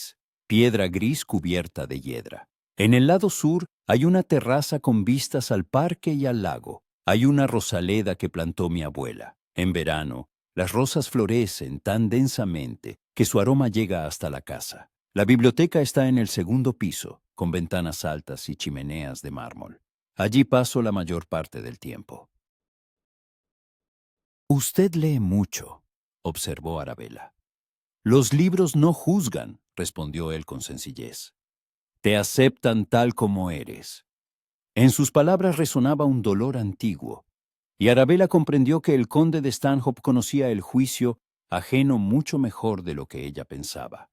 piedra gris cubierta de hiedra. En el lado sur hay una terraza con vistas al parque y al lago. Hay una rosaleda que plantó mi abuela. En verano, las rosas florecen tan densamente que su aroma llega hasta la casa. La biblioteca está en el segundo piso, con ventanas altas y chimeneas de mármol. Allí paso la mayor parte del tiempo. Usted lee mucho, observó Arabella. Los libros no juzgan, respondió él con sencillez. Te aceptan tal como eres. En sus palabras resonaba un dolor antiguo, y Arabella comprendió que el conde de Stanhope conocía el juicio ajeno mucho mejor de lo que ella pensaba.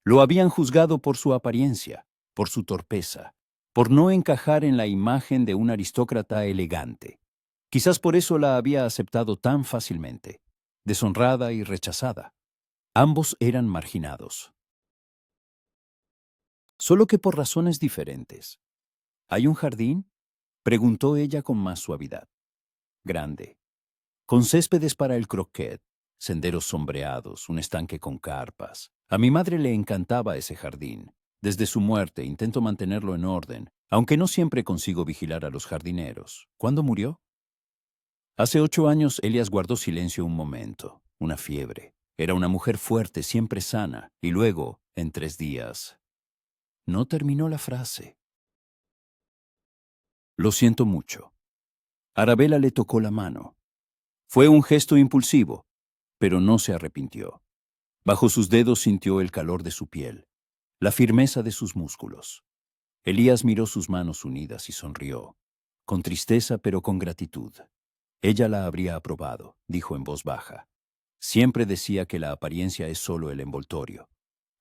Lo habían juzgado por su apariencia, por su torpeza, por no encajar en la imagen de un aristócrata elegante. Quizás por eso la había aceptado tan fácilmente, deshonrada y rechazada. Ambos eran marginados, solo que por razones diferentes. ¿Hay un jardín?, preguntó ella con más suavidad. Grande, con céspedes para el croquet, senderos sombreados, un estanque con carpas. A mi madre le encantaba ese jardín. Desde su muerte intento mantenerlo en orden, aunque no siempre consigo vigilar a los jardineros. ¿Cuándo murió? Hace 8 años Elias guardó silencio un momento. Una fiebre. Era una mujer fuerte, siempre sana. Y luego, en 3 días... No terminó la frase. Lo siento mucho. Arabella le tocó la mano. Fue un gesto impulsivo, pero no se arrepintió. Bajo sus dedos sintió el calor de su piel, la firmeza de sus músculos. Elías miró sus manos unidas y sonrió, con tristeza pero con gratitud. Ella la habría aprobado, dijo en voz baja. Siempre decía que la apariencia es solo el envoltorio.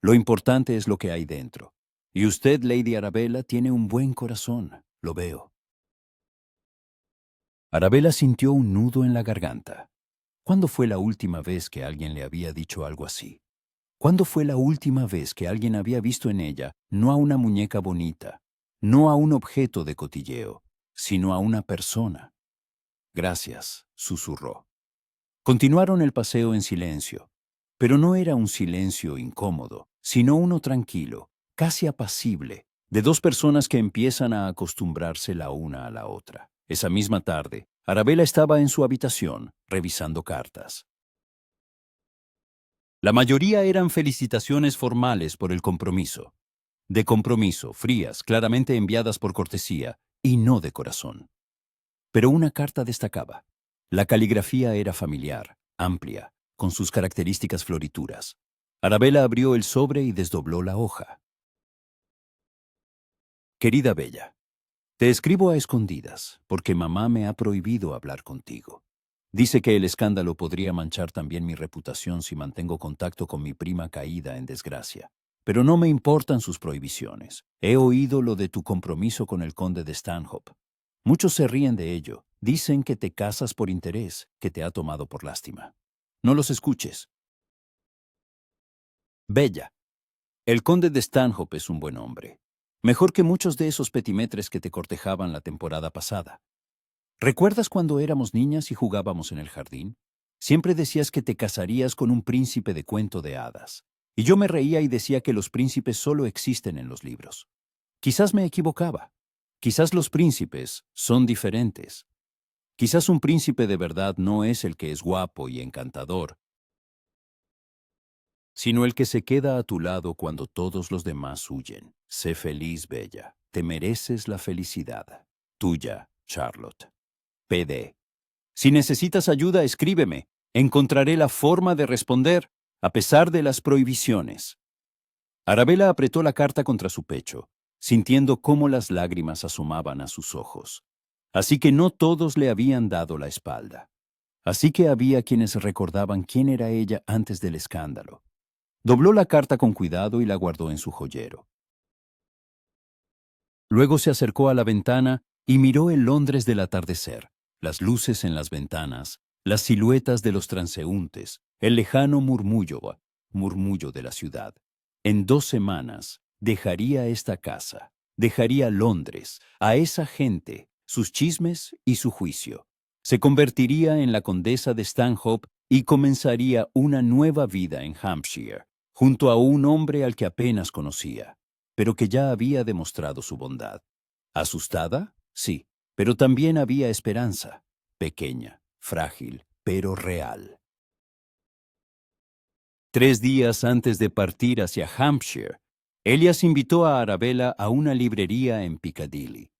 Lo importante es lo que hay dentro. Y usted, Lady Arabella, tiene un buen corazón, lo veo. Arabella sintió un nudo en la garganta. ¿Cuándo fue la última vez que alguien le había dicho algo así? ¿Cuándo fue la última vez que alguien había visto en ella no a una muñeca bonita, no a un objeto de cotilleo, sino a una persona? Gracias, susurró. Continuaron el paseo en silencio, pero no era un silencio incómodo, sino uno tranquilo, casi apacible, de dos personas que empiezan a acostumbrarse la una a la otra. Esa misma tarde, Arabella estaba en su habitación, revisando cartas. La mayoría eran felicitaciones formales por el compromiso. De compromiso, frías, claramente enviadas por cortesía, y no de corazón. Pero una carta destacaba. La caligrafía era familiar, amplia, con sus características florituras. Arabella abrió el sobre y desdobló la hoja. Querida Bella, te escribo a escondidas, porque mamá me ha prohibido hablar contigo. Dice que el escándalo podría manchar también mi reputación si mantengo contacto con mi prima caída en desgracia. Pero no me importan sus prohibiciones. He oído lo de tu compromiso con el conde de Stanhope. Muchos se ríen de ello. Dicen que te casas por interés, que te ha tomado por lástima. No los escuches. Bella, el conde de Stanhope es un buen hombre. Mejor que muchos de esos petimetres que te cortejaban la temporada pasada. ¿Recuerdas cuando éramos niñas y jugábamos en el jardín? Siempre decías que te casarías con un príncipe de cuento de hadas. Y yo me reía y decía que los príncipes solo existen en los libros. Quizás me equivocaba. Quizás los príncipes son diferentes. Quizás un príncipe de verdad no es el que es guapo y encantador, sino el que se queda a tu lado cuando todos los demás huyen. Sé feliz, Bella. Te mereces la felicidad. Tuya, Charlotte. PD. Si necesitas ayuda, escríbeme. Encontraré la forma de responder, a pesar de las prohibiciones. Arabella apretó la carta contra su pecho, sintiendo cómo las lágrimas asomaban a sus ojos. Así que no todos le habían dado la espalda. Así que había quienes recordaban quién era ella antes del escándalo. Dobló la carta con cuidado y la guardó en su joyero. Luego se acercó a la ventana y miró el Londres del atardecer, las luces en las ventanas, las siluetas de los transeúntes, el lejano murmullo de la ciudad. En 2 semanas dejaría esta casa, dejaría Londres, a esa gente, sus chismes y su juicio. Se convertiría en la condesa de Stanhope y comenzaría una nueva vida en Hampshire, junto a un hombre al que apenas conocía, pero que ya había demostrado su bondad. ¿Asustada? Sí, pero también había esperanza, pequeña, frágil, pero real. 3 días antes de partir hacia Hampshire, Elias invitó a Arabella a una librería en Piccadilly.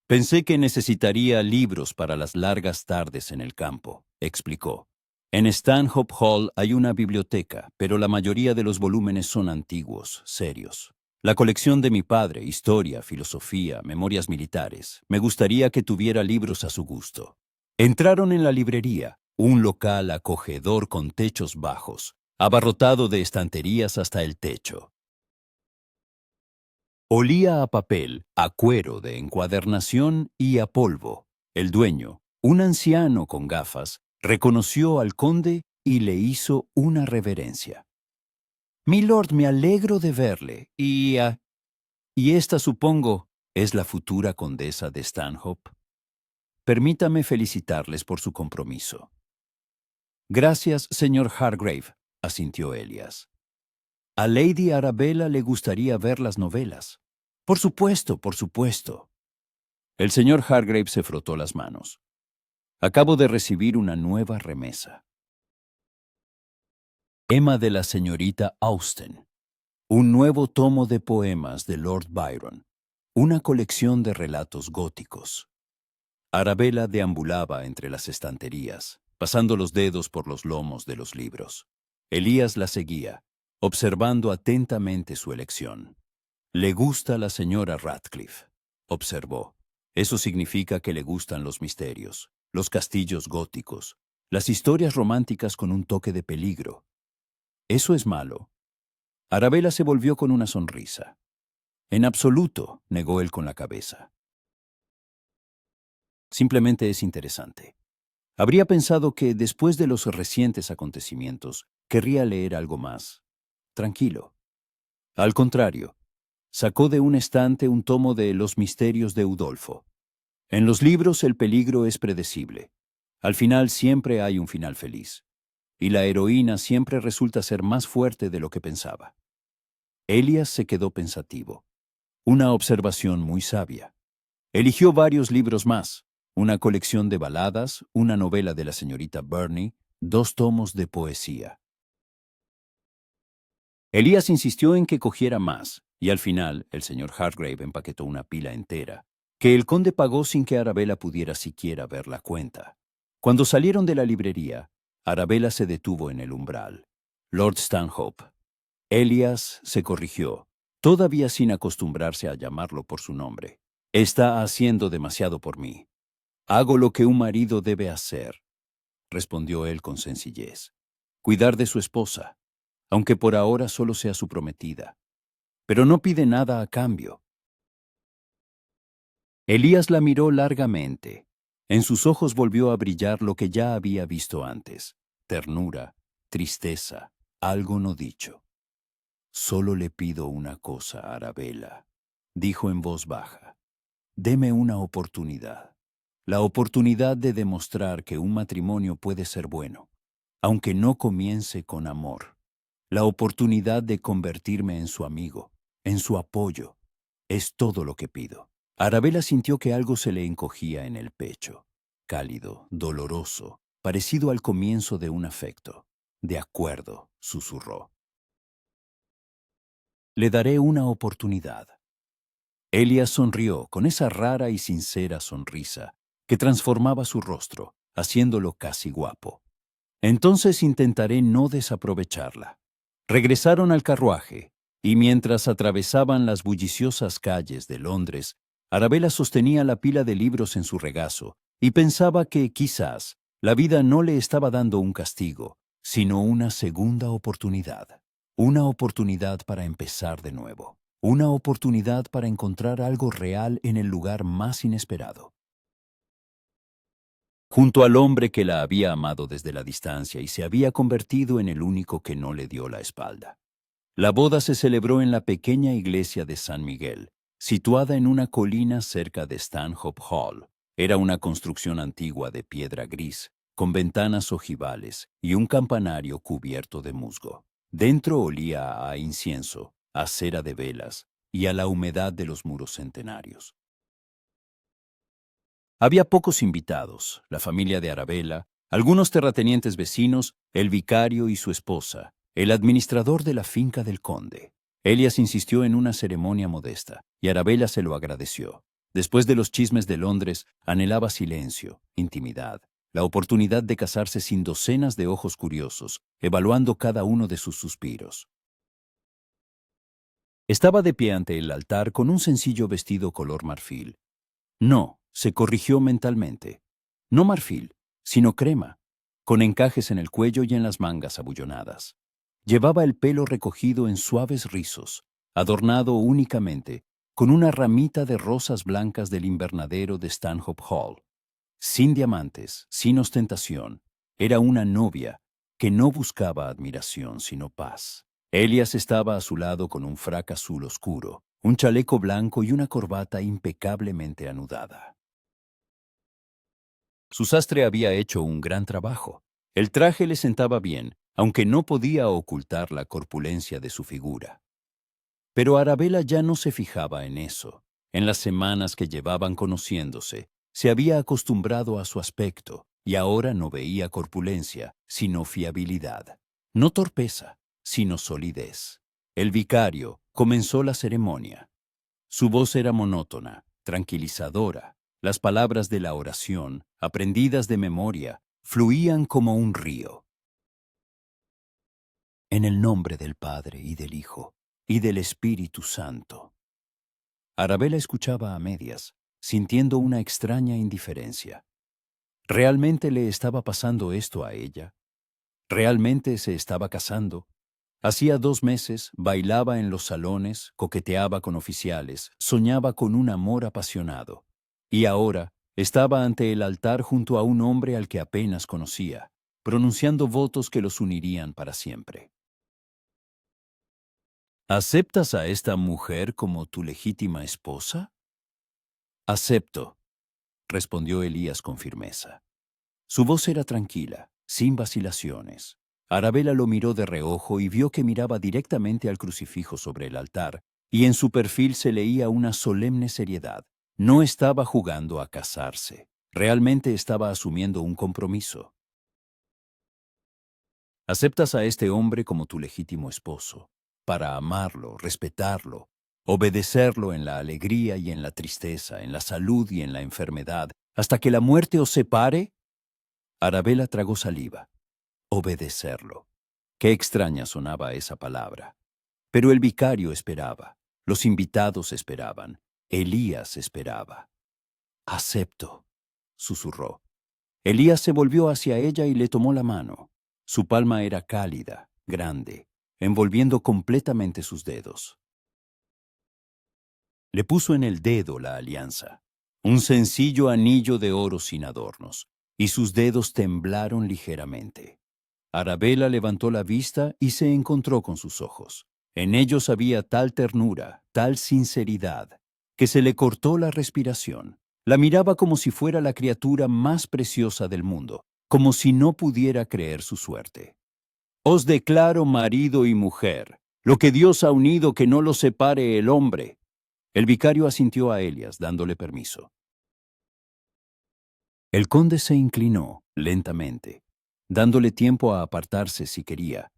Pensé que necesitaría libros para las largas tardes en el campo, explicó. En Stanhope Hall hay una biblioteca, pero la mayoría de los volúmenes son antiguos, serios. La colección de mi padre, historia, filosofía, memorias militares. Me gustaría que tuviera libros a su gusto. Entraron en la librería, un local acogedor con techos bajos, abarrotado de estanterías hasta el techo. Olía a papel, a cuero de encuadernación y a polvo. El dueño, un anciano con gafas, reconoció al conde y le hizo una reverencia. «Milord, me alegro de verle, y esta, supongo, es la futura condesa de Stanhope. Permítame felicitarles por su compromiso». «Gracias, señor Hargrave», asintió Elias. «A Lady Arabella le gustaría ver las novelas». «Por supuesto, por supuesto». El señor Hargrave se frotó las manos. «Acabo de recibir una nueva remesa. Emma de la señorita Austen. Un nuevo tomo de poemas de Lord Byron. Una colección de relatos góticos». Arabella deambulaba entre las estanterías, pasando los dedos por los lomos de los libros. Elías la seguía, observando atentamente su elección. «Le gusta la señora Radcliffe», observó. «Eso significa que le gustan los misterios, los castillos góticos, las historias románticas con un toque de peligro. ¿Eso es malo?» Arabella se volvió con una sonrisa. «En absoluto», negó él con la cabeza. «Simplemente es interesante. Habría pensado que, después de los recientes acontecimientos, querría leer algo más tranquilo. Al contrario, sacó de un estante un tomo de Los misterios de Udolfo. En los libros el peligro es predecible. Al final siempre hay un final feliz. Y la heroína siempre resulta ser más fuerte de lo que pensaba». Elias se quedó pensativo. Una observación muy sabia. Eligió varios libros más, una colección de baladas, una novela de la señorita Burney, 2 tomos de poesía. Elías insistió en que cogiera más, y al final el señor Hargrave empaquetó una pila entera, que el conde pagó sin que Arabella pudiera siquiera ver la cuenta. Cuando salieron de la librería, Arabella se detuvo en el umbral. «Lord Stanhope». Elias se corrigió, todavía sin acostumbrarse a llamarlo por su nombre. «Está haciendo demasiado por mí». «Hago lo que un marido debe hacer», respondió él con sencillez. «Cuidar de su esposa, aunque por ahora solo sea su prometida. Pero no pide nada a cambio». Elías la miró largamente. En sus ojos volvió a brillar lo que ya había visto antes: ternura, tristeza, algo no dicho. «Solo le pido una cosa, Arabella», dijo en voz baja. «Deme una oportunidad. La oportunidad de demostrar que un matrimonio puede ser bueno, aunque no comience con amor. La oportunidad de convertirme en su amigo, en su apoyo. Es todo lo que pido». Arabella sintió que algo se le encogía en el pecho, cálido, doloroso, parecido al comienzo de un afecto. «De acuerdo», susurró. «Le daré una oportunidad». Elias sonrió con esa rara y sincera sonrisa que transformaba su rostro, haciéndolo casi guapo. «Entonces intentaré no desaprovecharla». Regresaron al carruaje, y mientras atravesaban las bulliciosas calles de Londres, Arabella sostenía la pila de libros en su regazo y pensaba que, quizás, la vida no le estaba dando un castigo, sino una segunda oportunidad. Una oportunidad para empezar de nuevo. una oportunidad para encontrar algo real en el lugar más inesperado. Junto al hombre que la había amado desde la distancia y se había convertido en el único que no le dio la espalda. La boda se celebró en la pequeña iglesia de San Miguel, situada en una colina cerca de Stanhope Hall. Era una construcción antigua de piedra gris, con ventanas ojivales y un campanario cubierto de musgo. Dentro olía a incienso, a cera de velas y a la humedad de los muros centenarios. Había pocos invitados, la familia de Arabella, algunos terratenientes vecinos, el vicario y su esposa, el administrador de la finca del conde. Elias insistió en una ceremonia modesta, y Arabella se lo agradeció. Después de los chismes de Londres, anhelaba silencio, intimidad, la oportunidad de casarse sin docenas de ojos curiosos, evaluando cada uno de sus suspiros. Estaba de pie ante el altar con un sencillo vestido color marfil. No, se corrigió mentalmente. No marfil, sino crema, con encajes en el cuello y en las mangas abullonadas. Llevaba el pelo recogido en suaves rizos, adornado únicamente con una ramita de rosas blancas del invernadero de Stanhope Hall. Sin diamantes, sin ostentación, era una novia que no buscaba admiración sino paz. Elias estaba a su lado con un frac azul oscuro, un chaleco blanco y una corbata impecablemente anudada. Su sastre había hecho un gran trabajo. El traje le sentaba bien, aunque no podía ocultar la corpulencia de su figura. Pero Arabella ya no se fijaba en eso. En las semanas que llevaban conociéndose, se había acostumbrado a su aspecto y ahora no veía corpulencia, sino fiabilidad. No torpeza, sino solidez. El vicario comenzó la ceremonia. Su voz era monótona, tranquilizadora. Las palabras de la oración, aprendidas de memoria, fluían como un río. En el nombre del Padre y del Hijo y del Espíritu Santo. Arabella escuchaba a medias, sintiendo una extraña indiferencia. ¿Realmente le estaba pasando esto a ella? ¿Realmente se estaba casando? Hacía 2 meses bailaba en los salones, coqueteaba con oficiales, soñaba con un amor apasionado. Y ahora estaba ante el altar junto a un hombre al que apenas conocía, pronunciando votos que los unirían para siempre. ¿Aceptas a esta mujer como tu legítima esposa? Acepto, respondió Elías con firmeza. Su voz era tranquila, sin vacilaciones. Arabella lo miró de reojo y vio que miraba directamente al crucifijo sobre el altar, y en su perfil se leía una solemne seriedad. No estaba jugando a casarse, realmente estaba asumiendo un compromiso. Aceptas a este hombre como tu legítimo esposo, para amarlo, respetarlo, obedecerlo en la alegría y en la tristeza, en la salud y en la enfermedad, hasta que la muerte os separe. Arabella tragó saliva. Obedecerlo. Qué extraña sonaba esa palabra. Pero el vicario esperaba, los invitados esperaban, Elías esperaba. Acepto, susurró. Elías se volvió hacia ella y le tomó la mano. Su palma era cálida, grande, envolviendo completamente sus dedos. Le puso en el dedo la alianza, un sencillo anillo de oro sin adornos, y sus dedos temblaron ligeramente. Arabella levantó la vista y se encontró con sus ojos. En ellos había tal ternura, tal sinceridad, que se le cortó la respiración. La miraba como si fuera la criatura más preciosa del mundo, como si no pudiera creer su suerte. Os declaro marido y mujer. Lo que Dios ha unido que no lo separe el hombre. El vicario asintió a Elias, dándole permiso. El conde se inclinó, lentamente, dándole tiempo a apartarse si quería,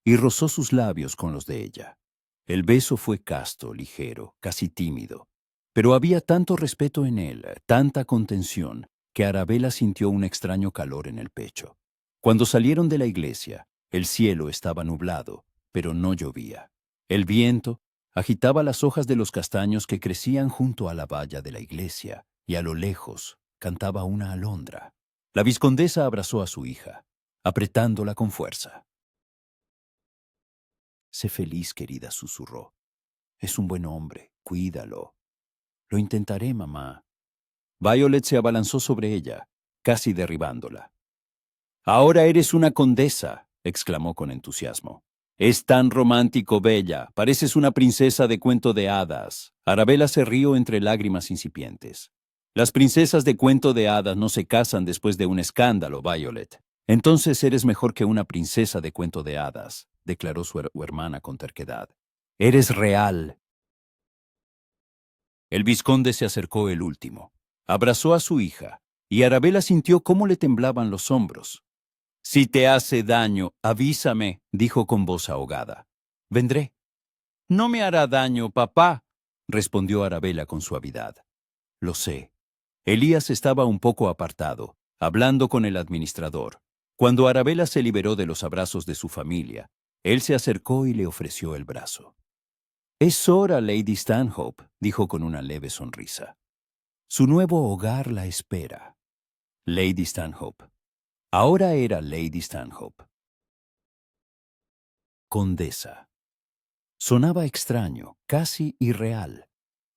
y rozó sus labios con los de ella. El beso fue casto, ligero, casi tímido, pero había tanto respeto en él, tanta contención, que Arabella sintió un extraño calor en el pecho. Cuando salieron de la iglesia, el cielo estaba nublado, pero no llovía. El viento agitaba las hojas de los castaños que crecían junto a la valla de la iglesia, y a lo lejos cantaba una alondra. La vizcondesa abrazó a su hija, apretándola con fuerza. Sé feliz, querida, susurró. Es un buen hombre. Cuídalo. Lo intentaré, mamá. Violet se abalanzó sobre ella, casi derribándola. Ahora eres una condesa, exclamó con entusiasmo. Es tan romántico, Bella. Pareces una princesa de cuento de hadas. Arabella se rió entre lágrimas incipientes. Las princesas de cuento de hadas no se casan después de un escándalo, Violet. Entonces eres mejor que una princesa de cuento de hadas, declaró su hermana con terquedad. Eres real. El vizconde se acercó el último. Abrazó a su hija, y Arabella sintió cómo le temblaban los hombros. Si te hace daño, avísame, dijo con voz ahogada. Vendré. No me hará daño, papá, respondió Arabella con suavidad. Lo sé. Elías estaba un poco apartado, hablando con el administrador. Cuando Arabella se liberó de los abrazos de su familia, él se acercó y le ofreció el brazo. Es hora, Lady Stanhope, dijo con una leve sonrisa. Su nuevo hogar la espera. Lady Stanhope. Ahora era Lady Stanhope. Condesa. Sonaba extraño, casi irreal.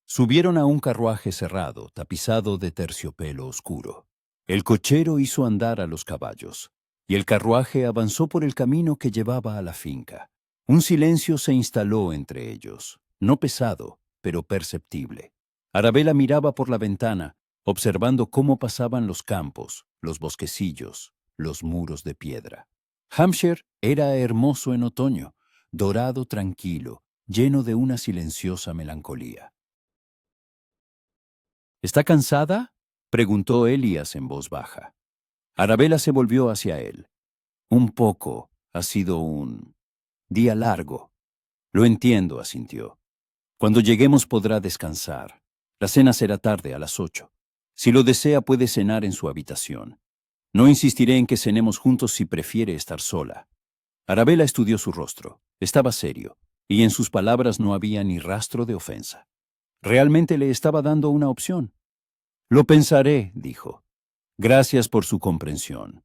Subieron a un carruaje cerrado, tapizado de terciopelo oscuro. El cochero hizo andar a los caballos, y el carruaje avanzó por el camino que llevaba a la finca. Un silencio se instaló entre ellos, no pesado, pero perceptible. Arabella miraba por la ventana, observando cómo pasaban los campos, los bosquecillos, los muros de piedra. Hampshire era hermoso en otoño, dorado tranquilo, lleno de una silenciosa melancolía. ¿Está cansada?, preguntó Elías en voz baja. Arabella se volvió hacia él. Un poco. Ha sido un día largo. Lo entiendo, asintió. Cuando lleguemos podrá descansar. La cena será tarde, a las 8. Si lo desea, puede cenar en su habitación. No insistiré en que cenemos juntos si prefiere estar sola. Arabella estudió su rostro. Estaba serio, y en sus palabras no había ni rastro de ofensa. Realmente le estaba dando una opción. Lo pensaré, dijo. Gracias por su comprensión.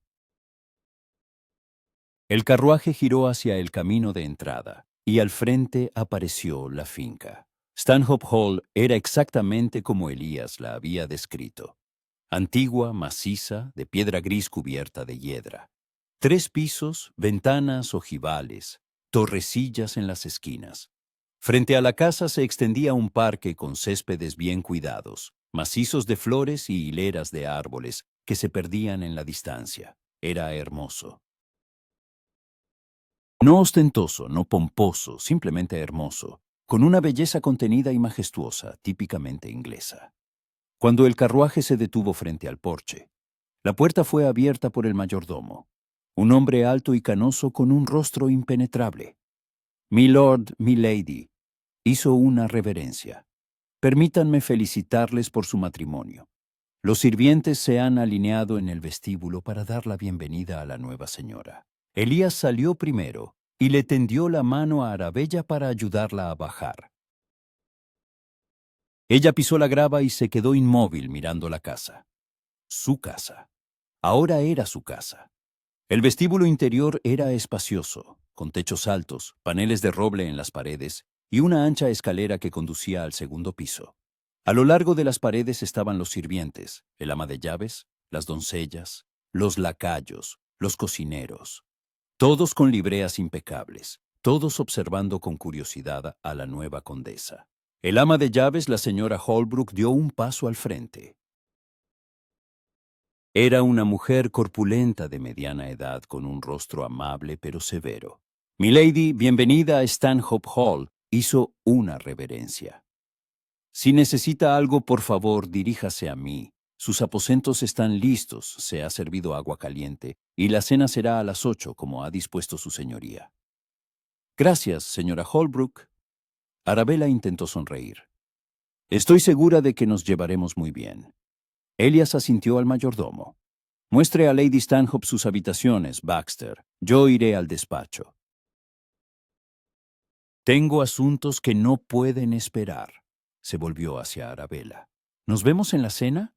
El carruaje giró hacia el camino de entrada, y al frente apareció la finca. Stanhope Hall era exactamente como Elías la había descrito. Antigua, maciza, de piedra gris cubierta de hiedra. 3 pisos, ventanas ojivales, torrecillas en las esquinas. Frente a la casa se extendía un parque con céspedes bien cuidados, macizos de flores y hileras de árboles que se perdían en la distancia. Era hermoso. No ostentoso, no pomposo, simplemente hermoso, con una belleza contenida y majestuosa, típicamente inglesa. Cuando el carruaje se detuvo frente al porche, la puerta fue abierta por el mayordomo, un hombre alto y canoso con un rostro impenetrable. «Milord, milady», hizo una reverencia. «Permítanme felicitarles por su matrimonio. Los sirvientes se han alineado en el vestíbulo para dar la bienvenida a la nueva señora». Elías salió primero y le tendió la mano a Arabella para ayudarla a bajar. Ella pisó la grava y se quedó inmóvil mirando la casa. Su casa. Ahora era su casa. El vestíbulo interior era espacioso, con techos altos, paneles de roble en las paredes y una ancha escalera que conducía al segundo piso. A lo largo de las paredes estaban los sirvientes, el ama de llaves, las doncellas, los lacayos, los cocineros. Todos con libreas impecables, todos observando con curiosidad a la nueva condesa. El ama de llaves, la señora Holbrook, dio un paso al frente. Era una mujer corpulenta de mediana edad con un rostro amable pero severo. «Milady, bienvenida a Stanhope Hall», hizo una reverencia. «Si necesita algo, por favor, diríjase a mí. Sus aposentos están listos, se ha servido agua caliente, y la cena será a las 8, como ha dispuesto su señoría». «Gracias, señora Holbrook». Arabella intentó sonreír. «Estoy segura de que nos llevaremos muy bien». Elías asintió al mayordomo. «Muestre a Lady Stanhope sus habitaciones, Baxter. Yo iré al despacho». «Tengo asuntos que no pueden esperar», se volvió hacia Arabella. «¿Nos vemos en la cena?»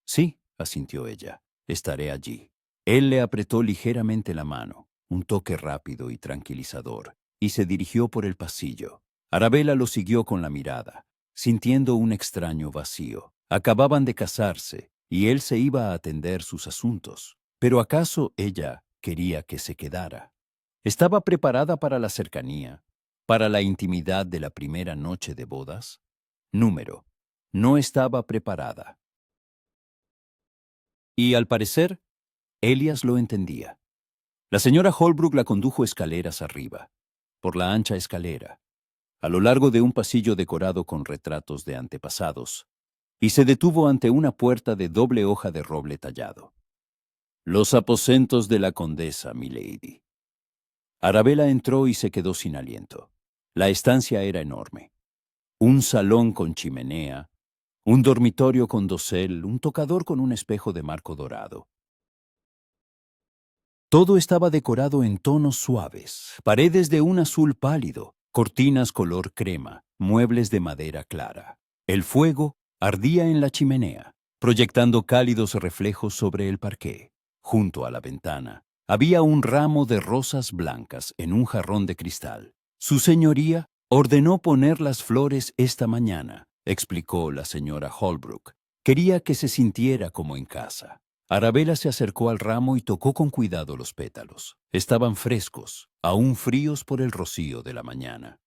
«Sí», asintió ella. «Estaré allí». Él le apretó ligeramente la mano, un toque rápido y tranquilizador, y se dirigió por el pasillo. Arabella lo siguió con la mirada, sintiendo un extraño vacío. Acababan de casarse, y él se iba a atender sus asuntos. ¿Pero acaso ella quería que se quedara? ¿Estaba preparada para la cercanía, para la intimidad de la primera noche de bodas? Número. No estaba preparada. Y al parecer, Elias lo entendía. La señora Holbrook la condujo escaleras arriba, por la ancha escalera, a lo largo de un pasillo decorado con retratos de antepasados, y se detuvo ante una puerta de doble hoja de roble tallado. Los aposentos de la condesa, milady. Arabella entró y se quedó sin aliento. La estancia era enorme. Un salón con chimenea, un dormitorio con dosel, un tocador con un espejo de marco dorado. Todo estaba decorado en tonos suaves, paredes de un azul pálido, cortinas color crema, muebles de madera clara. El fuego ardía en la chimenea, proyectando cálidos reflejos sobre el parqué. Junto a la ventana había un ramo de rosas blancas en un jarrón de cristal. Su señoría ordenó poner las flores esta mañana, explicó la señora Holbrook. Quería que se sintiera como en casa. Arabella se acercó al ramo y tocó con cuidado los pétalos. Estaban frescos, aún fríos por el rocío de la mañana.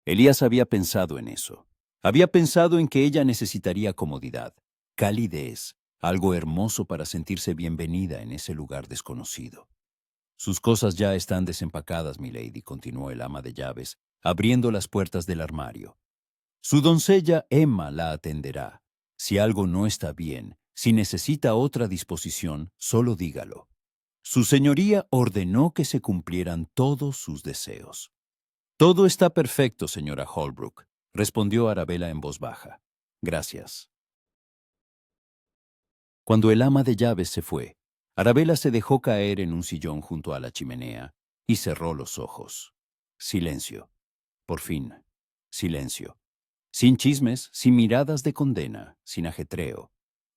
Elías había pensado en eso. Había pensado en que ella necesitaría comodidad, calidez, algo hermoso para sentirse bienvenida en ese lugar desconocido. Sus cosas ya están desempacadas, milady, continuó el ama de llaves, abriendo las puertas del armario. Su doncella Emma la atenderá. Si algo no está bien, si necesita otra disposición, solo dígalo. Su señoría ordenó que se cumplieran todos sus deseos. Todo está perfecto, señora Holbrook, respondió Arabella en voz baja. Gracias. Cuando el ama de llaves se fue, Arabella se dejó caer en un sillón junto a la chimenea y cerró los ojos. Silencio. Por fin, silencio. Sin chismes, sin miradas de condena, sin ajetreo.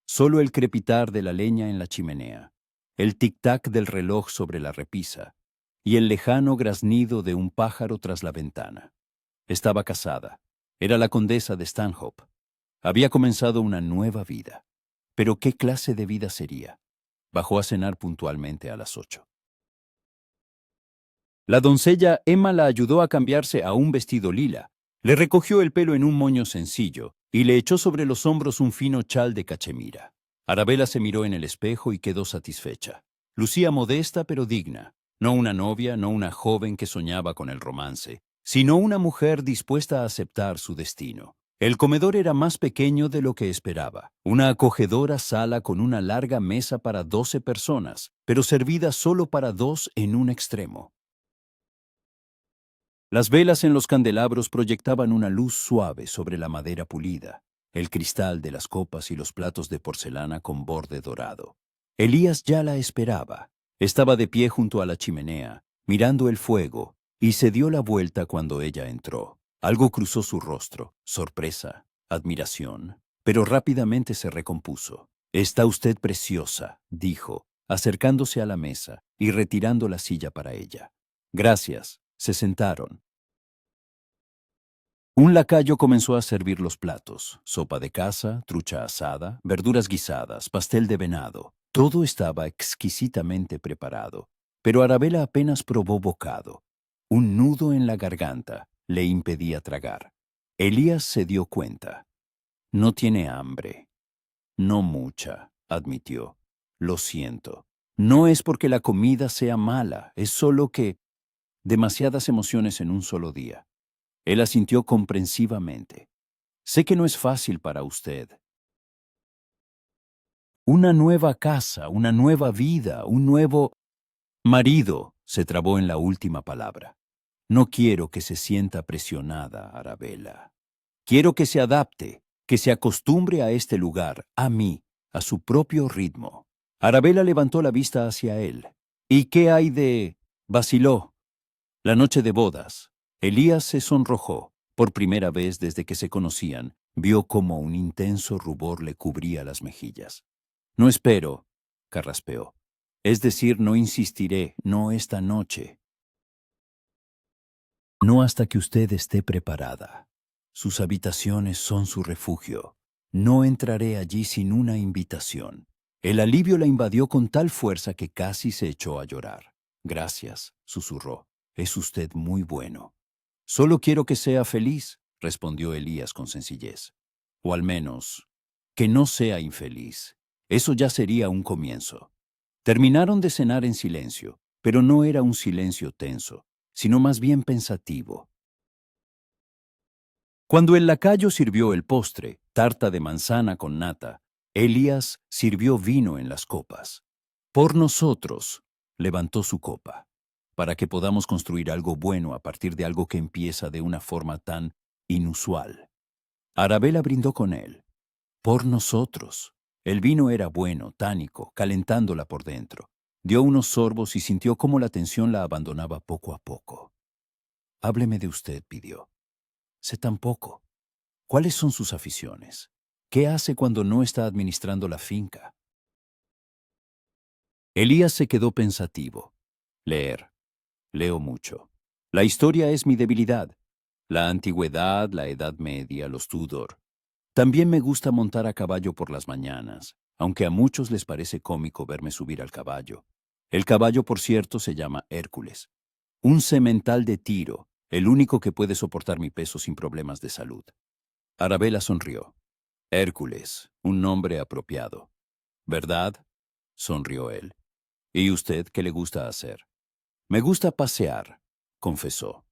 Solo el crepitar de la leña en la chimenea, el tic-tac del reloj sobre la repisa y el lejano graznido de un pájaro tras la ventana. Estaba casada. Era la condesa de Stanhope. Había comenzado una nueva vida. Pero ¿qué clase de vida sería? Bajó a cenar puntualmente a las 8. La doncella Emma la ayudó a cambiarse a un vestido lila. Le recogió el pelo en un moño sencillo y le echó sobre los hombros un fino chal de cachemira. Arabella se miró en el espejo y quedó satisfecha. Lucía modesta pero digna. No una novia, no una joven que soñaba con el romance, sino una mujer dispuesta a aceptar su destino. El comedor era más pequeño de lo que esperaba. Una acogedora sala con una larga mesa para 12 personas, pero servida solo para 2 en un extremo. Las velas en los candelabros proyectaban una luz suave sobre la madera pulida, el cristal de las copas y los platos de porcelana con borde dorado. Elías ya la esperaba. Estaba de pie junto a la chimenea, mirando el fuego, y se dio la vuelta cuando ella entró. Algo cruzó su rostro, sorpresa, admiración, pero rápidamente se recompuso. «Está usted preciosa», dijo, acercándose a la mesa y retirando la silla para ella. «Gracias». Se sentaron. Un lacayo comenzó a servir los platos: sopa de caza, trucha asada, verduras guisadas, pastel de venado. Todo estaba exquisitamente preparado, pero Arabella apenas probó bocado. Un nudo en la garganta le impedía tragar. Elías se dio cuenta. «No tiene hambre». «No mucha», admitió. «Lo siento. No es porque la comida sea mala, es solo que demasiadas emociones en un solo día». Él asintió comprensivamente. «Sé que no es fácil para usted. Una nueva casa, una nueva vida, un nuevo marido», se trabó en la última palabra. «No quiero que se sienta presionada, Arabella. Quiero que se adapte, que se acostumbre a este lugar, a mí, a su propio ritmo». Arabella levantó la vista hacia él. «¿Y qué hay de...?» Vaciló. La noche de bodas. Elías se sonrojó. Por primera vez desde que se conocían, vio cómo un intenso rubor le cubría las mejillas. «No espero», carraspeó. «Es decir, no insistiré, no esta noche». No hasta que usted esté preparada. Sus habitaciones son su refugio. No entraré allí sin una invitación. El alivio la invadió con tal fuerza que casi se echó a llorar. Gracias, susurró. Es usted muy bueno. Solo quiero que sea feliz, respondió Elías con sencillez. O al menos, que no sea infeliz. Eso ya sería un comienzo. Terminaron de cenar en silencio, pero no era un silencio tenso, sino más bien pensativo. Cuando el lacayo sirvió el postre, tarta de manzana con nata, Elías sirvió vino en las copas. Por nosotros, levantó su copa, para que podamos construir algo bueno a partir de algo que empieza de una forma tan inusual. Arabella brindó con él. Por nosotros. El vino era bueno, tánico, calentándola por dentro. Dio unos sorbos y sintió cómo la tensión la abandonaba poco a poco. Hábleme de usted, pidió. Sé tan poco. ¿Cuáles son sus aficiones? ¿Qué hace cuando no está administrando la finca? Elías se quedó pensativo. Leer. Leo mucho. La historia es mi debilidad. La antigüedad, la Edad Media, los Tudor. También me gusta montar a caballo por las mañanas, aunque a muchos les parece cómico verme subir al caballo. El caballo, por cierto, se llama Hércules. Un semental de Tiro, el único que puede soportar mi peso sin problemas de salud. Arabella sonrió. Hércules, un nombre apropiado. ¿Verdad? Sonrió él. ¿Y usted qué le gusta hacer? Me gusta pasear, confesó.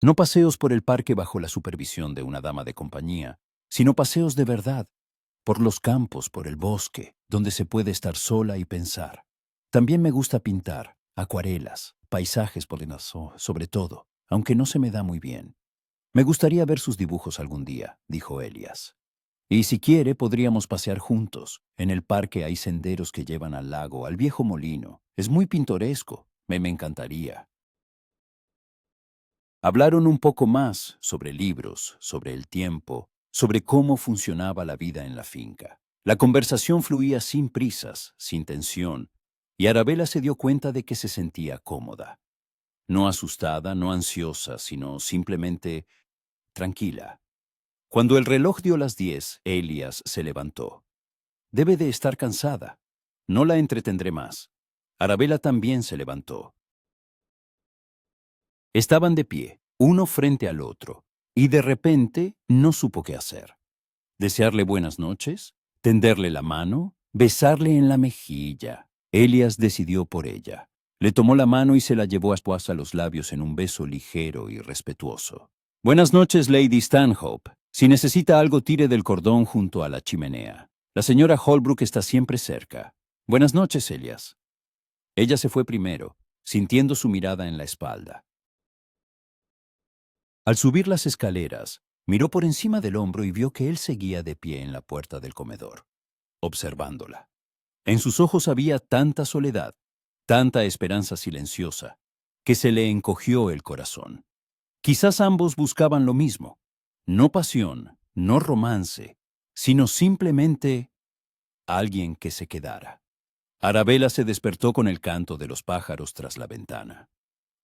No paseos por el parque bajo la supervisión de una dama de compañía, sino paseos de verdad, por los campos, por el bosque, donde se puede estar sola y pensar. También me gusta pintar, acuarelas, paisajes sobre todo, aunque no se me da muy bien. Me gustaría ver sus dibujos algún día, dijo Elías. Y si quiere, podríamos pasear juntos. En el parque hay senderos que llevan al lago, al viejo molino. Es muy pintoresco. Me encantaría. Hablaron un poco más sobre libros, sobre el tiempo, sobre cómo funcionaba la vida en la finca. La conversación fluía sin prisas, sin tensión, y Arabella se dio cuenta de que se sentía cómoda. No asustada, no ansiosa, sino simplemente tranquila. Cuando el reloj dio las 10, Elías se levantó. Debe de estar cansada. No la entretendré más. Arabella también se levantó. Estaban de pie, uno frente al otro, y de repente no supo qué hacer. Desearle buenas noches, tenderle la mano, besarle en la mejilla. Elías decidió por ella. Le tomó la mano y se la llevó a los labios en un beso ligero y respetuoso. Buenas noches, Lady Stanhope. Si necesita algo, tire del cordón junto a la chimenea. La señora Holbrook está siempre cerca. Buenas noches, Elías. Ella se fue primero, sintiendo su mirada en la espalda. Al subir las escaleras, miró por encima del hombro y vio que él seguía de pie en la puerta del comedor, observándola. En sus ojos había tanta soledad, tanta esperanza silenciosa, que se le encogió el corazón. Quizás ambos buscaban lo mismo, no pasión, no romance, sino simplemente alguien que se quedara. Arabella se despertó con el canto de los pájaros tras la ventana.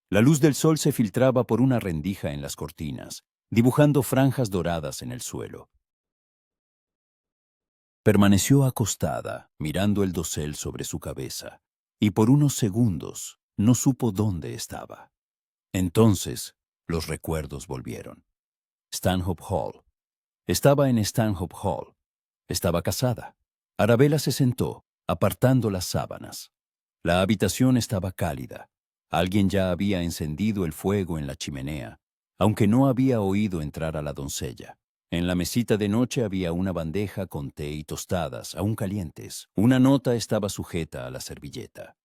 La luz del sol se filtraba por una rendija en las cortinas, dibujando franjas doradas en el suelo. Permaneció acostada, mirando el dosel sobre su cabeza, y por unos segundos no supo dónde estaba. Entonces, los recuerdos volvieron. Stanhope Hall. Estaba en Stanhope Hall. Estaba casada. Arabella se sentó, apartando las sábanas. La habitación estaba cálida. Alguien ya había encendido el fuego en la chimenea, aunque no había oído entrar a la doncella. En la mesita de noche había una bandeja con té y tostadas, aún calientes. Una nota estaba sujeta a la servilleta.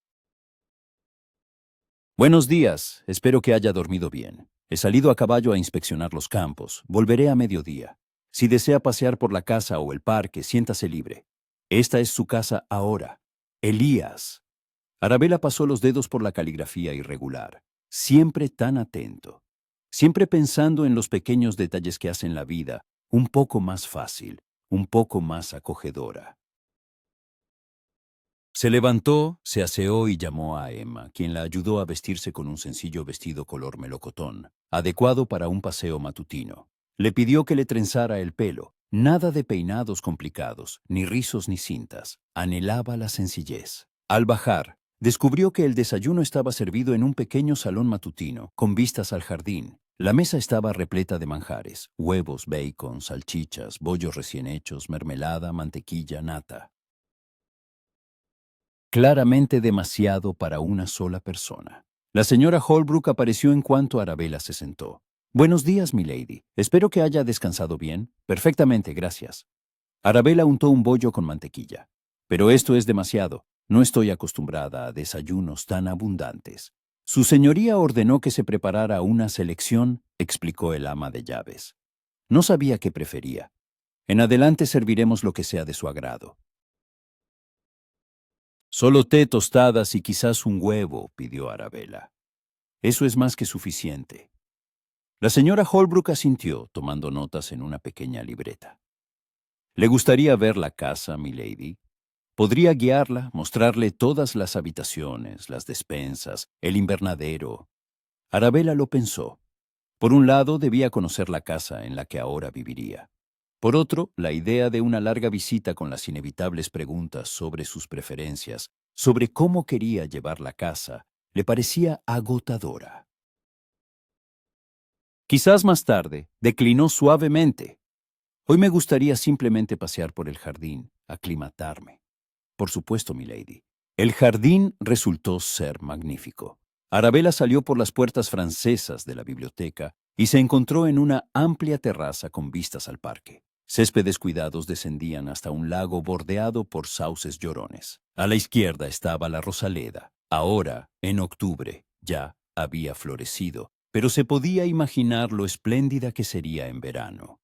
Buenos días, espero que haya dormido bien. He salido a caballo a inspeccionar los campos. Volveré a mediodía. Si desea pasear por la casa o el parque, siéntase libre. Esta es su casa ahora. Elías. Arabella pasó los dedos por la caligrafía irregular, siempre tan atento, siempre pensando en los pequeños detalles que hacen la vida un poco más fácil, un poco más acogedora. Se levantó, se aseó y llamó a Emma, quien la ayudó a vestirse con un sencillo vestido color melocotón, adecuado para un paseo matutino. Le pidió que le trenzara el pelo, nada de peinados complicados, ni rizos ni cintas. Anhelaba la sencillez. Al bajar, descubrió que el desayuno estaba servido en un pequeño salón matutino, con vistas al jardín. La mesa estaba repleta de manjares, huevos, bacon, salchichas, bollos recién hechos, mermelada, mantequilla, nata. Claramente demasiado para una sola persona. La señora Holbrook apareció en cuanto Arabella se sentó. Buenos días, milady. Espero que haya descansado bien. Perfectamente, gracias. Arabella untó un bollo con mantequilla. Pero esto es demasiado. No estoy acostumbrada a desayunos tan abundantes. Su señoría ordenó que se preparara una selección, explicó el ama de llaves. No sabía qué prefería. En adelante serviremos lo que sea de su agrado. Solo té, tostadas y quizás un huevo, pidió Arabella. Eso es más que suficiente. La señora Holbrook asintió, tomando notas en una pequeña libreta. ¿Le gustaría ver la casa, milady? Podría guiarla, mostrarle todas las habitaciones, las despensas, el invernadero. Arabella lo pensó. Por un lado, debía conocer la casa en la que ahora viviría. Por otro, la idea de una larga visita con las inevitables preguntas sobre sus preferencias, sobre cómo quería llevar la casa, le parecía agotadora. Quizás más tarde, declinó suavemente. Hoy me gustaría simplemente pasear por el jardín, aclimatarme. Por supuesto, milady. El jardín resultó ser magnífico. Arabella salió por las puertas francesas de la biblioteca y se encontró en una amplia terraza con vistas al parque. Céspedes cuidados descendían hasta un lago bordeado por sauces llorones. A la izquierda estaba la Rosaleda. Ahora, en octubre, ya había florecido, pero se podía imaginar lo espléndida que sería en verano.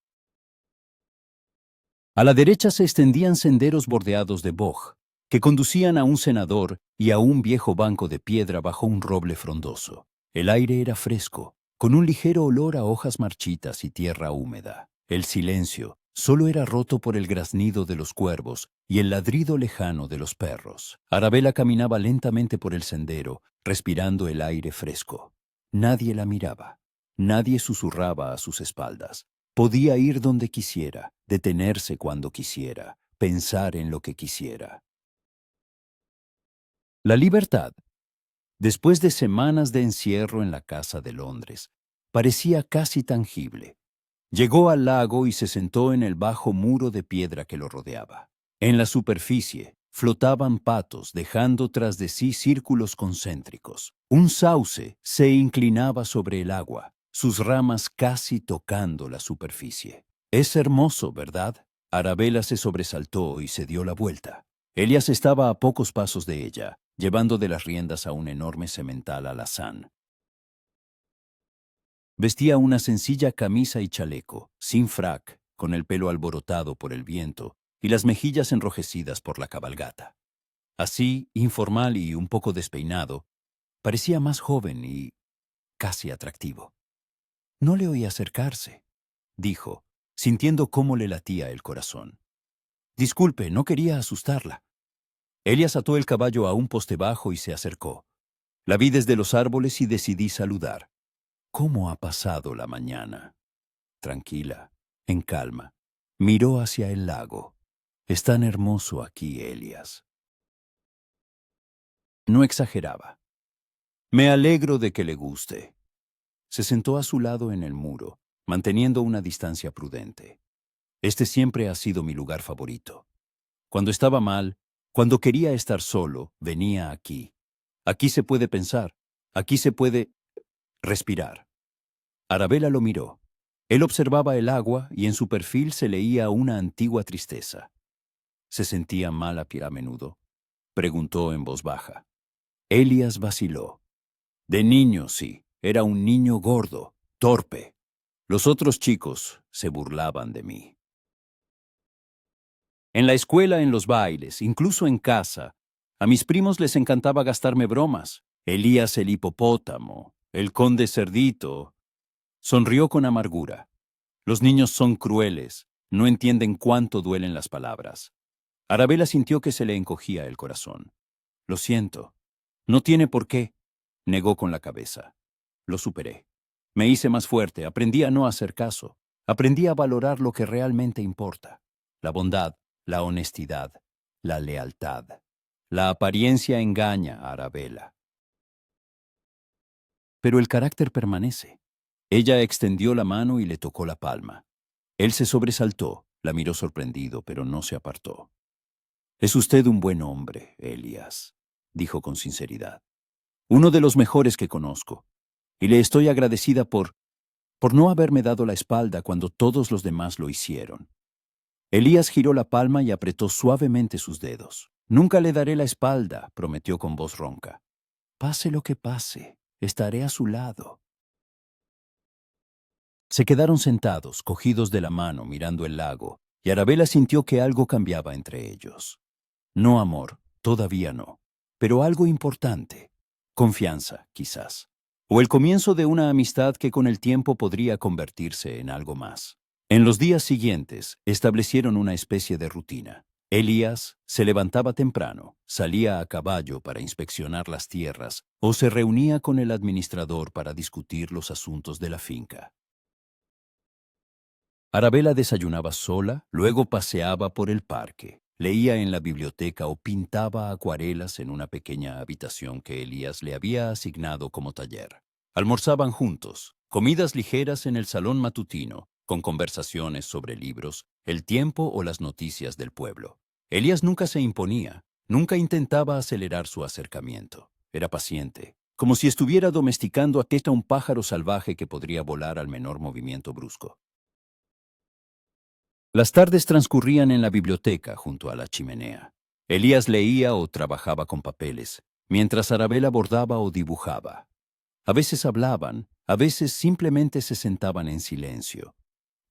A la derecha se extendían senderos bordeados de boj, que conducían a un cenador y a un viejo banco de piedra bajo un roble frondoso. El aire era fresco, con un ligero olor a hojas marchitas y tierra húmeda. El silencio solo era roto por el graznido de los cuervos y el ladrido lejano de los perros. Arabella caminaba lentamente por el sendero, respirando el aire fresco. Nadie la miraba. Nadie susurraba a sus espaldas. Podía ir donde quisiera, detenerse cuando quisiera, pensar en lo que quisiera. La libertad, después de semanas de encierro en la casa de Londres, parecía casi tangible. Llegó al lago y se sentó en el bajo muro de piedra que lo rodeaba. En la superficie flotaban patos, dejando tras de sí círculos concéntricos. Un sauce se inclinaba sobre el agua, sus ramas casi tocando la superficie. Es hermoso, ¿verdad? Arabella se sobresaltó y se dio la vuelta. Elias estaba a pocos pasos de ella, llevando de las riendas a un enorme semental alazán. Vestía una sencilla camisa y chaleco, sin frac, con el pelo alborotado por el viento y las mejillas enrojecidas por la cabalgata. Así, informal y un poco despeinado, parecía más joven y casi atractivo. No le oí acercarse, dijo, sintiendo cómo le latía el corazón. Disculpe, no quería asustarla. Elias ató el caballo a un poste bajo y se acercó. La vi desde los árboles y decidí saludar. ¿Cómo ha pasado la mañana? Tranquila, en calma. Miró hacia el lago. Es tan hermoso aquí, Elias. No exageraba. Me alegro de que le guste. Se sentó a su lado en el muro, manteniendo una distancia prudente. Este siempre ha sido mi lugar favorito. Cuando estaba mal, cuando quería estar solo, venía aquí. Aquí se puede pensar, aquí se puede respirar. Arabella lo miró. Él observaba el agua y en su perfil se leía una antigua tristeza. ¿Se sentía mal a menudo? Preguntó en voz baja. Elias vaciló. De niño, sí. Era un niño gordo, torpe. Los otros chicos se burlaban de mí. En la escuela, en los bailes, incluso en casa, a mis primos les encantaba gastarme bromas. Elías el hipopótamo, el conde cerdito. Sonrió con amargura. Los niños son crueles, no entienden cuánto duelen las palabras. Arabella sintió que se le encogía el corazón. Lo siento. No tiene por qué, negó con la cabeza. Lo superé. Me hice más fuerte, aprendí a no hacer caso. Aprendí a valorar lo que realmente importa. La bondad, la honestidad, la lealtad. La apariencia engaña a Arabella. Pero el carácter permanece. Ella extendió la mano y le tocó la palma. Él se sobresaltó, la miró sorprendido, pero no se apartó. Es usted un buen hombre, Elías, dijo con sinceridad. Uno de los mejores que conozco. Y le estoy agradecida por no haberme dado la espalda cuando todos los demás lo hicieron. Elías giró la palma y apretó suavemente sus dedos. Nunca le daré la espalda, prometió con voz ronca. Pase lo que pase, estaré a su lado. Se quedaron sentados, cogidos de la mano, mirando el lago, y Arabella sintió que algo cambiaba entre ellos. No amor, todavía no, pero algo importante. Confianza, quizás. O el comienzo de una amistad que con el tiempo podría convertirse en algo más. En los días siguientes, establecieron una especie de rutina. Elías se levantaba temprano, salía a caballo para inspeccionar las tierras o se reunía con el administrador para discutir los asuntos de la finca. Arabella desayunaba sola, luego paseaba por el parque, leía en la biblioteca o pintaba acuarelas en una pequeña habitación que Elías le había asignado como taller. Almorzaban juntos, comidas ligeras en el salón matutino, con conversaciones sobre libros, el tiempo o las noticias del pueblo. Elías nunca se imponía, nunca intentaba acelerar su acercamiento. Era paciente, como si estuviera domesticando a un pájaro salvaje que podría volar al menor movimiento brusco. Las tardes transcurrían en la biblioteca junto a la chimenea. Elías leía o trabajaba con papeles, mientras Arabella bordaba o dibujaba. A veces hablaban, a veces simplemente se sentaban en silencio.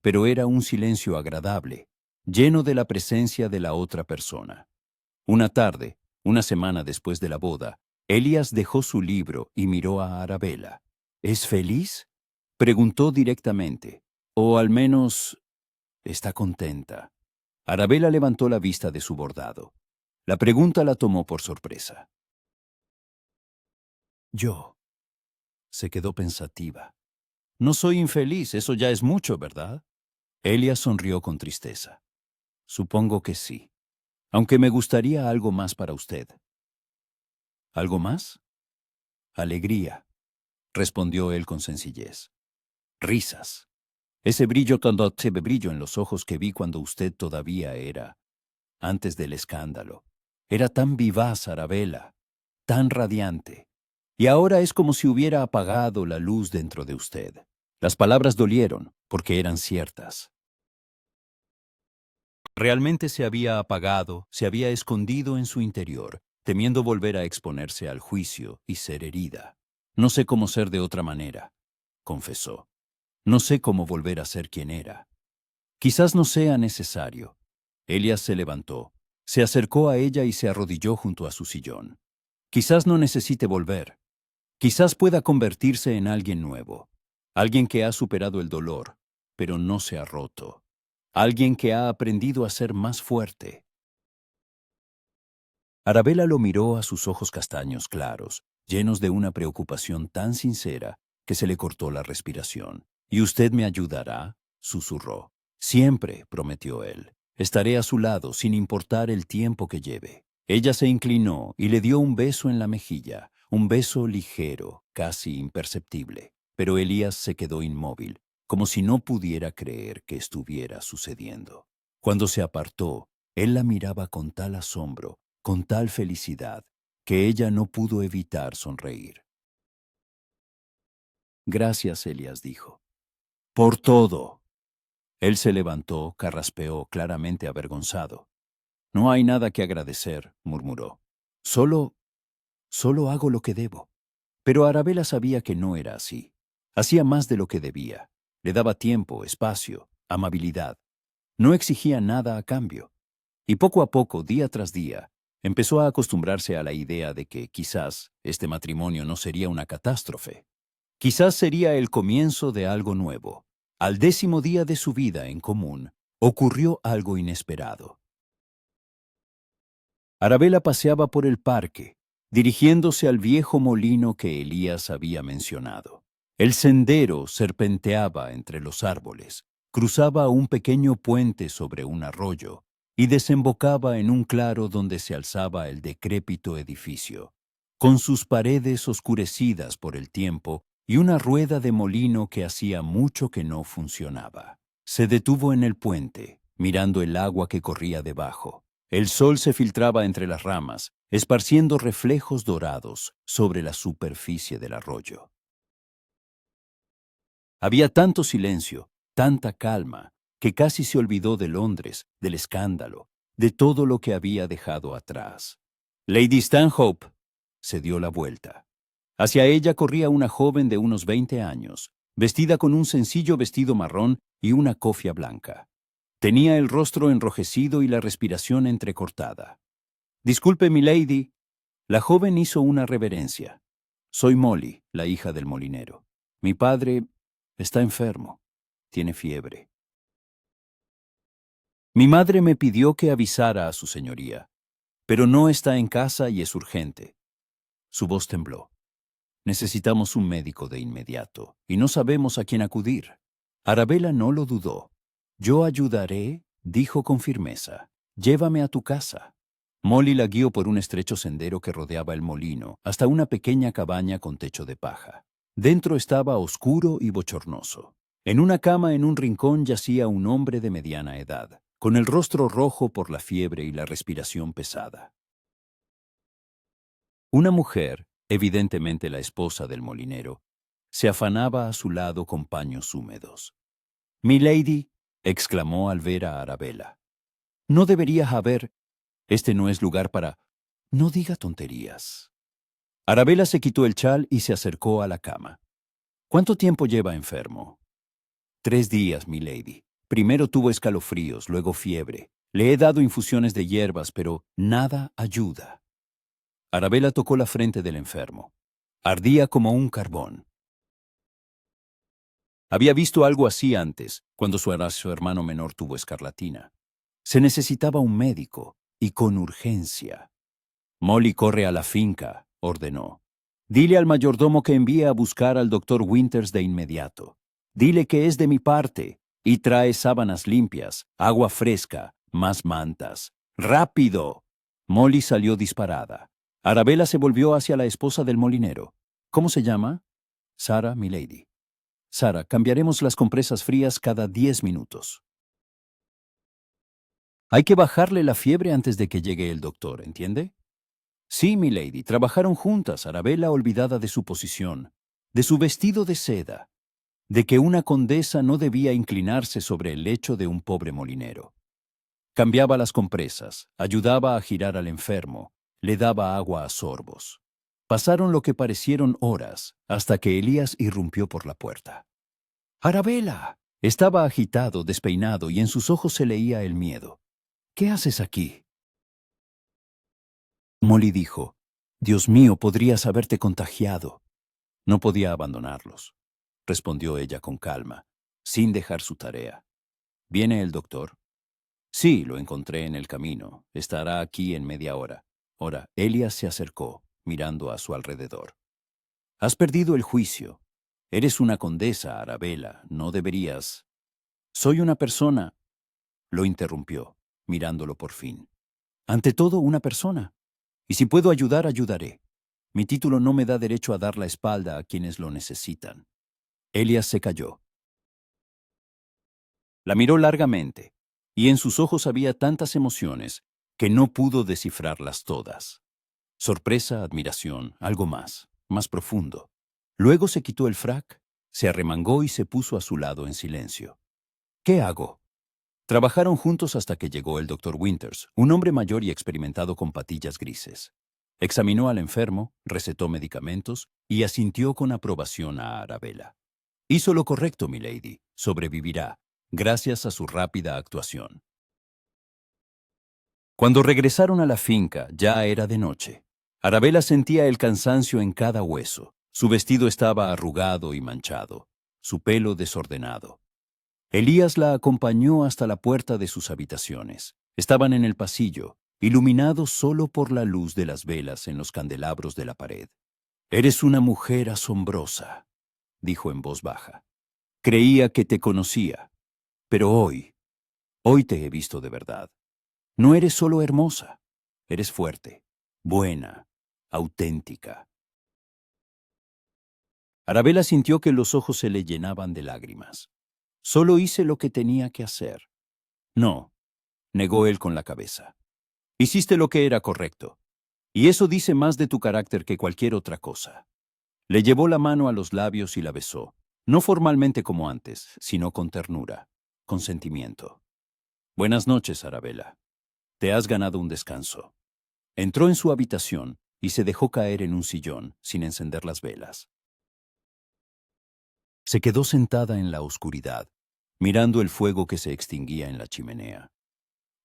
Pero era un silencio agradable, lleno de la presencia de la otra persona. Una tarde, una semana después de la boda, Elías dejó su libro y miró a Arabella. ¿Es feliz?, preguntó directamente. O al menos está contenta. Arabella levantó la vista de su bordado. La pregunta la tomó por sorpresa. Yo. Se quedó pensativa. No soy infeliz, eso ya es mucho, ¿verdad? Elia sonrió con tristeza. Supongo que sí. Aunque me gustaría algo más para usted. ¿Algo más? Alegría, respondió él con sencillez. Risas. Ese brillo brillo en los ojos que vi cuando usted todavía era, antes del escándalo. Era tan vivaz, Arabella, tan radiante. Y ahora es como si hubiera apagado la luz dentro de usted. Las palabras dolieron, porque eran ciertas. Realmente se había apagado, se había escondido en su interior, temiendo volver a exponerse al juicio y ser herida. No sé cómo ser de otra manera, confesó. No sé cómo volver a ser quien era. Quizás no sea necesario. Elías se levantó, se acercó a ella y se arrodilló junto a su sillón. Quizás no necesite volver. Quizás pueda convertirse en alguien nuevo. Alguien que ha superado el dolor, pero no se ha roto. Alguien que ha aprendido a ser más fuerte. Arabella lo miró a sus ojos castaños claros, llenos de una preocupación tan sincera que se le cortó la respiración. ¿Y usted me ayudará?, susurró. Siempre, prometió él. Estaré a su lado sin importar el tiempo que lleve. Ella se inclinó y le dio un beso en la mejilla, un beso ligero, casi imperceptible. Pero Elías se quedó inmóvil, como si no pudiera creer que estuviera sucediendo. Cuando se apartó, él la miraba con tal asombro, con tal felicidad, que ella no pudo evitar sonreír. Gracias, Elías dijo. Por todo. Él se levantó, carraspeó, claramente avergonzado. No hay nada que agradecer, murmuró. Solo hago lo que debo. Pero Arabella sabía que no era así. Hacía más de lo que debía. Le daba tiempo, espacio, amabilidad. No exigía nada a cambio. Y poco a poco, día tras día, empezó a acostumbrarse a la idea de que quizás este matrimonio no sería una catástrofe. Quizás sería el comienzo de algo nuevo. Al 10º día de su vida en común, ocurrió algo inesperado. Arabella paseaba por el parque, dirigiéndose al viejo molino que Elías había mencionado. El sendero serpenteaba entre los árboles, cruzaba un pequeño puente sobre un arroyo y desembocaba en un claro donde se alzaba el decrépito edificio, con sus paredes oscurecidas por el tiempo y una rueda de molino que hacía mucho que no funcionaba. Se detuvo en el puente, mirando el agua que corría debajo. El sol se filtraba entre las ramas, esparciendo reflejos dorados sobre la superficie del arroyo. Había tanto silencio, tanta calma, que casi se olvidó de Londres, del escándalo, de todo lo que había dejado atrás. Lady Stanhope se dio la vuelta. Hacia ella corría una joven de unos 20 años, vestida con un sencillo vestido marrón y una cofia blanca. Tenía el rostro enrojecido y la respiración entrecortada. «Disculpe, milady». La joven hizo una reverencia. «Soy Molly, la hija del molinero. Mi padre está enfermo. Tiene fiebre. Mi madre me pidió que avisara a su señoría, pero no está en casa y es urgente». Su voz tembló. «Necesitamos un médico de inmediato, y no sabemos a quién acudir». Arabella no lo dudó. «Yo ayudaré», dijo con firmeza. «Llévame a tu casa». Molly la guió por un estrecho sendero que rodeaba el molino, hasta una pequeña cabaña con techo de paja. Dentro estaba oscuro y bochornoso. En una cama en un rincón yacía un hombre de mediana edad, con el rostro rojo por la fiebre y la respiración pesada. Una mujer, evidentemente la esposa del molinero, se afanaba a su lado con paños húmedos. «Milady», exclamó al ver a Arabella, «no deberías haber... Este no es lugar para... No diga tonterías». Arabella se quitó el chal y se acercó a la cama. «¿Cuánto tiempo lleva enfermo?» «3 días, milady. Primero tuvo escalofríos, luego fiebre. Le he dado infusiones de hierbas, pero nada ayuda». Arabella tocó la frente del enfermo. Ardía como un carbón. Había visto algo así antes, cuando su hermano menor tuvo escarlatina. Se necesitaba un médico, y con urgencia. «Molly, corre a la finca», ordenó. «Dile al mayordomo que envíe a buscar al doctor Winters de inmediato. Dile que es de mi parte, y trae sábanas limpias, agua fresca, más mantas. ¡Rápido!». Molly salió disparada. Arabella se volvió hacia la esposa del molinero. «¿Cómo se llama?» «Sara, milady». «Sara, cambiaremos las compresas frías cada 10 minutos. Hay que bajarle la fiebre antes de que llegue el doctor, ¿entiende?» «Sí, milady». Trabajaron juntas, Arabella olvidada de su posición, de su vestido de seda, de que una condesa no debía inclinarse sobre el lecho de un pobre molinero. Cambiaba las compresas, ayudaba a girar al enfermo, le daba agua a sorbos. Pasaron lo que parecieron horas, hasta que Elías irrumpió por la puerta. «¡Arabella!». Estaba agitado, despeinado, y en sus ojos se leía el miedo. «¿Qué haces aquí?». Molly dijo: «Dios mío, podrías haberte contagiado». «No podía abandonarlos», respondió ella con calma, sin dejar su tarea. «¿Viene el doctor?» «Sí, lo encontré en el camino. Estará aquí en media hora». Ahora, Elías se acercó, mirando a su alrededor. «Has perdido el juicio. Eres una condesa, Arabella. No deberías...». «Soy una persona», lo interrumpió, mirándolo por fin. «Ante todo, una persona. Y si puedo ayudar, ayudaré. Mi título no me da derecho a dar la espalda a quienes lo necesitan». Elías se calló. La miró largamente, y en sus ojos había tantas emociones que no pudo descifrarlas todas. Sorpresa, admiración, algo más profundo. Luego se quitó el frac, se arremangó y se puso a su lado en silencio. «¿Qué hago?». Trabajaron juntos hasta que llegó el doctor Winters, un hombre mayor y experimentado con patillas grises. Examinó al enfermo, recetó medicamentos y asintió con aprobación a Arabella. «Hizo lo correcto, milady. Sobrevivirá, gracias a su rápida actuación». Cuando regresaron a la finca, ya era de noche. Arabella sentía el cansancio en cada hueso. Su vestido estaba arrugado y manchado, su pelo desordenado. Elías la acompañó hasta la puerta de sus habitaciones. Estaban en el pasillo, iluminado solo por la luz de las velas en los candelabros de la pared. «Eres una mujer asombrosa», dijo en voz baja. «Creía que te conocía, pero hoy te he visto de verdad. No eres solo hermosa, eres fuerte, buena, auténtica». Arabella sintió que los ojos se le llenaban de lágrimas. «Solo hice lo que tenía que hacer». «No», negó él con la cabeza. «Hiciste lo que era correcto. Y eso dice más de tu carácter que cualquier otra cosa». Le llevó la mano a los labios y la besó, no formalmente como antes, sino con ternura, con sentimiento. «Buenas noches, Arabella. Te has ganado un descanso». Entró en su habitación y se dejó caer en un sillón, sin encender las velas. Se quedó sentada en la oscuridad, mirando el fuego que se extinguía en la chimenea.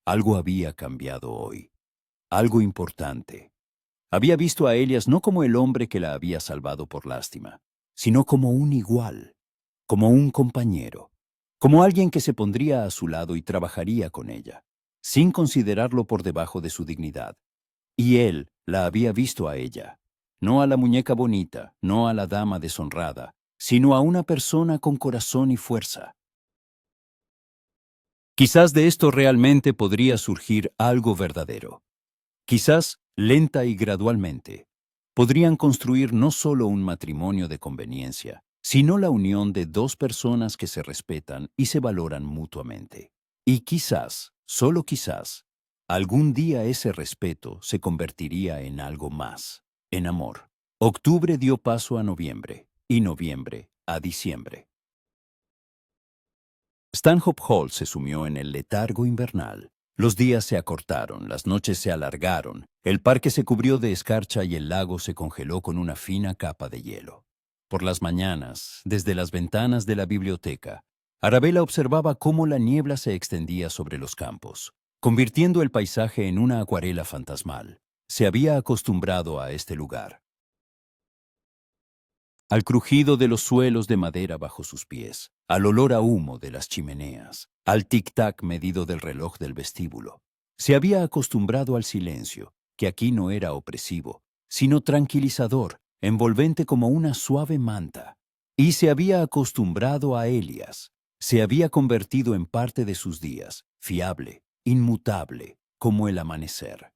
Algo había cambiado hoy, algo importante. Había visto a Elias no como el hombre que la había salvado por lástima, sino como un igual, como un compañero, como alguien que se pondría a su lado y trabajaría con ella, sin considerarlo por debajo de su dignidad. Y él la había visto a ella, no a la muñeca bonita, no a la dama deshonrada, sino a una persona con corazón y fuerza. Quizás de esto realmente podría surgir algo verdadero. Quizás, lenta y gradualmente, podrían construir no solo un matrimonio de conveniencia, sino la unión de dos personas que se respetan y se valoran mutuamente. Y quizás, solo quizás, algún día ese respeto se convertiría en algo más, en amor. Octubre dio paso a noviembre, y noviembre a diciembre. Stanhope Hall se sumió en el letargo invernal. Los días se acortaron, las noches se alargaron, el parque se cubrió de escarcha y el lago se congeló con una fina capa de hielo. Por las mañanas, desde las ventanas de la biblioteca, Arabella observaba cómo la niebla se extendía sobre los campos, convirtiendo el paisaje en una acuarela fantasmal. Se había acostumbrado a este lugar, al crujido de los suelos de madera bajo sus pies, al olor a humo de las chimeneas, al tic-tac medido del reloj del vestíbulo. Se había acostumbrado al silencio, que aquí no era opresivo, sino tranquilizador, envolvente como una suave manta. Y se había acostumbrado a Elias. Se había convertido en parte de sus días, fiable, inmutable, como el amanecer.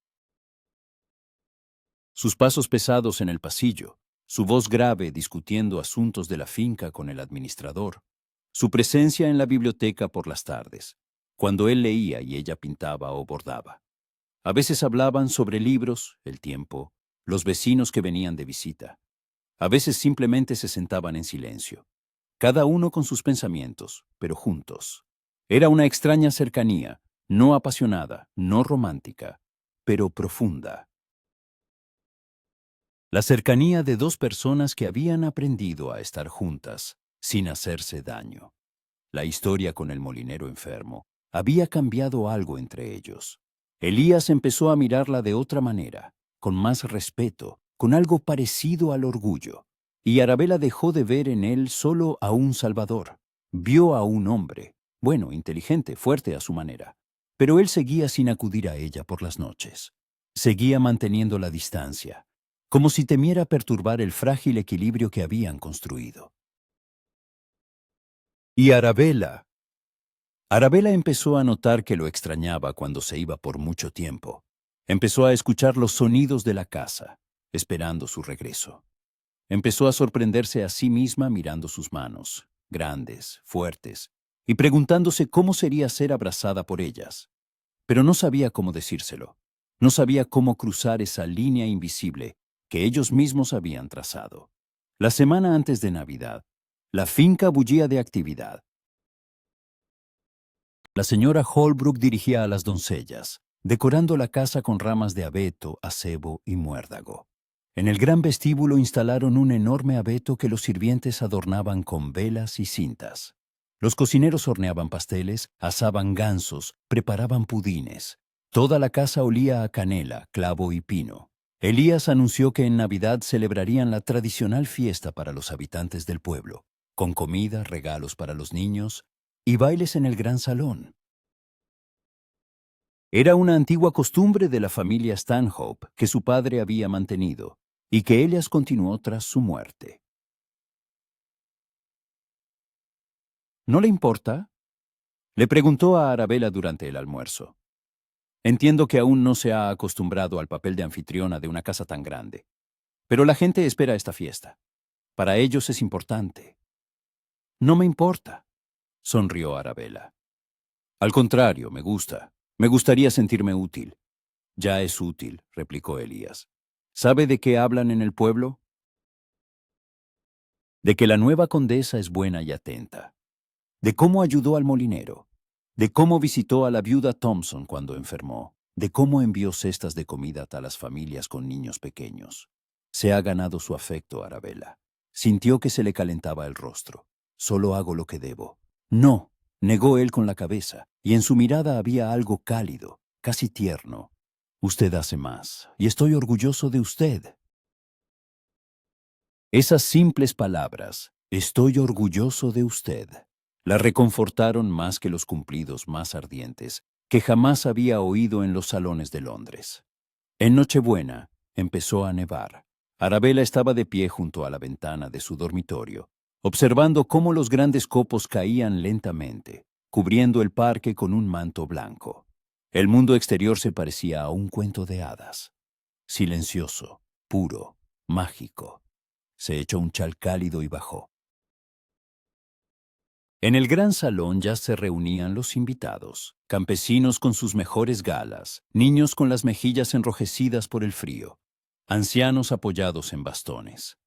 Sus pasos pesados en el pasillo, su voz grave discutiendo asuntos de la finca con el administrador, su presencia en la biblioteca por las tardes, cuando él leía y ella pintaba o bordaba. A veces hablaban sobre libros, el tiempo, los vecinos que venían de visita. A veces simplemente se sentaban en silencio, cada uno con sus pensamientos, pero juntos. Era una extraña cercanía, no apasionada, no romántica, pero profunda. La cercanía de dos personas que habían aprendido a estar juntas, sin hacerse daño. La historia con el molinero enfermo había cambiado algo entre ellos. Elías empezó a mirarla de otra manera, con más respeto, con algo parecido al orgullo. Y Arabella dejó de ver en él solo a un salvador. Vio a un hombre, bueno, inteligente, fuerte a su manera. Pero él seguía sin acudir a ella por las noches. Seguía manteniendo la distancia, como si temiera perturbar el frágil equilibrio que habían construido. Y Arabella empezó a notar que lo extrañaba cuando se iba por mucho tiempo. Empezó a escuchar los sonidos de la casa, esperando su regreso. Empezó a sorprenderse a sí misma mirando sus manos, grandes, fuertes, y preguntándose cómo sería ser abrazada por ellas. Pero no sabía cómo decírselo. No sabía cómo cruzar esa línea invisible que ellos mismos habían trazado. La semana antes de Navidad, la finca bullía de actividad. La señora Holbrook dirigía a las doncellas, decorando la casa con ramas de abeto, acebo y muérdago. En el gran vestíbulo instalaron un enorme abeto que los sirvientes adornaban con velas y cintas. Los cocineros horneaban pasteles, asaban gansos, preparaban pudines. Toda la casa olía a canela, clavo y pino. Elías anunció que en Navidad celebrarían la tradicional fiesta para los habitantes del pueblo, con comida, regalos para los niños y bailes en el gran salón. Era una antigua costumbre de la familia Stanhope que su padre había mantenido y que Elias continuó tras su muerte. ¿No le importa? Le preguntó a Arabella durante el almuerzo. Entiendo que aún no se ha acostumbrado al papel de anfitriona de una casa tan grande, pero la gente espera esta fiesta. Para ellos es importante. No me importa, sonrió Arabella. Al contrario, me gusta. Me gustaría sentirme útil. Ya es útil, replicó Elías. ¿Sabe de qué hablan en el pueblo? De que la nueva condesa es buena y atenta, de cómo ayudó al molinero, de cómo visitó a la viuda Thompson cuando enfermó, de cómo envió cestas de comida a las familias con niños pequeños. Se ha ganado su afecto, Arabella. Sintió que se le calentaba el rostro. Solo hago lo que debo. No, negó él con la cabeza, y en su mirada había algo cálido, casi tierno. Usted hace más, y estoy orgulloso de usted. Esas simples palabras, estoy orgulloso de usted, la reconfortaron más que los cumplidos más ardientes que jamás había oído en los salones de Londres. En Nochebuena empezó a nevar. Arabella estaba de pie junto a la ventana de su dormitorio, observando cómo los grandes copos caían lentamente, cubriendo el parque con un manto blanco. El mundo exterior se parecía a un cuento de hadas, silencioso, puro, mágico. Se echó un chal cálido y bajó. En el gran salón ya se reunían los invitados, campesinos con sus mejores galas, niños con las mejillas enrojecidas por el frío, ancianos apoyados en bastones.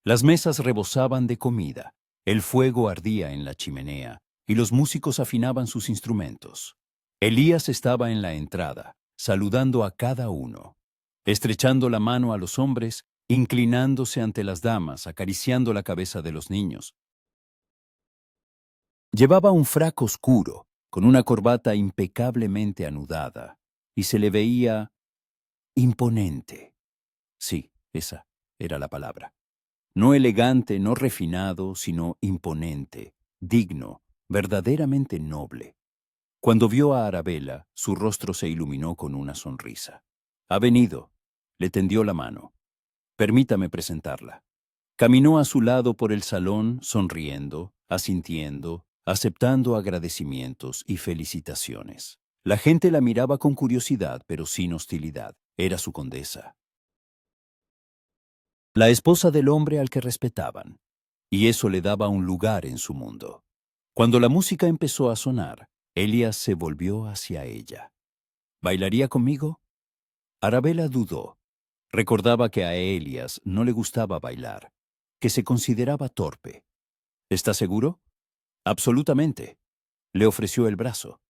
Las mesas rebosaban de comida, el fuego ardía en la chimenea y los músicos afinaban sus instrumentos. Elías estaba en la entrada, saludando a cada uno, estrechando la mano a los hombres, inclinándose ante las damas, acariciando la cabeza de los niños. Llevaba un frac oscuro, con una corbata impecablemente anudada, y se le veía imponente. Sí, esa era la palabra. No elegante, no refinado, sino imponente, digno, verdaderamente noble. Cuando vio a Arabella, su rostro se iluminó con una sonrisa. Ha venido. Le tendió la mano. Permítame presentarla. Caminó a su lado por el salón, sonriendo, asintiendo, aceptando agradecimientos y felicitaciones. La gente la miraba con curiosidad, pero sin hostilidad. Era su condesa, la esposa del hombre al que respetaban, y eso le daba un lugar en su mundo. Cuando la música empezó a sonar, Elias se volvió hacia ella. ¿Bailaría conmigo? Arabella dudó. Recordaba que a Elias no le gustaba bailar, que se consideraba torpe. ¿Está seguro? Absolutamente. Le ofreció el brazo.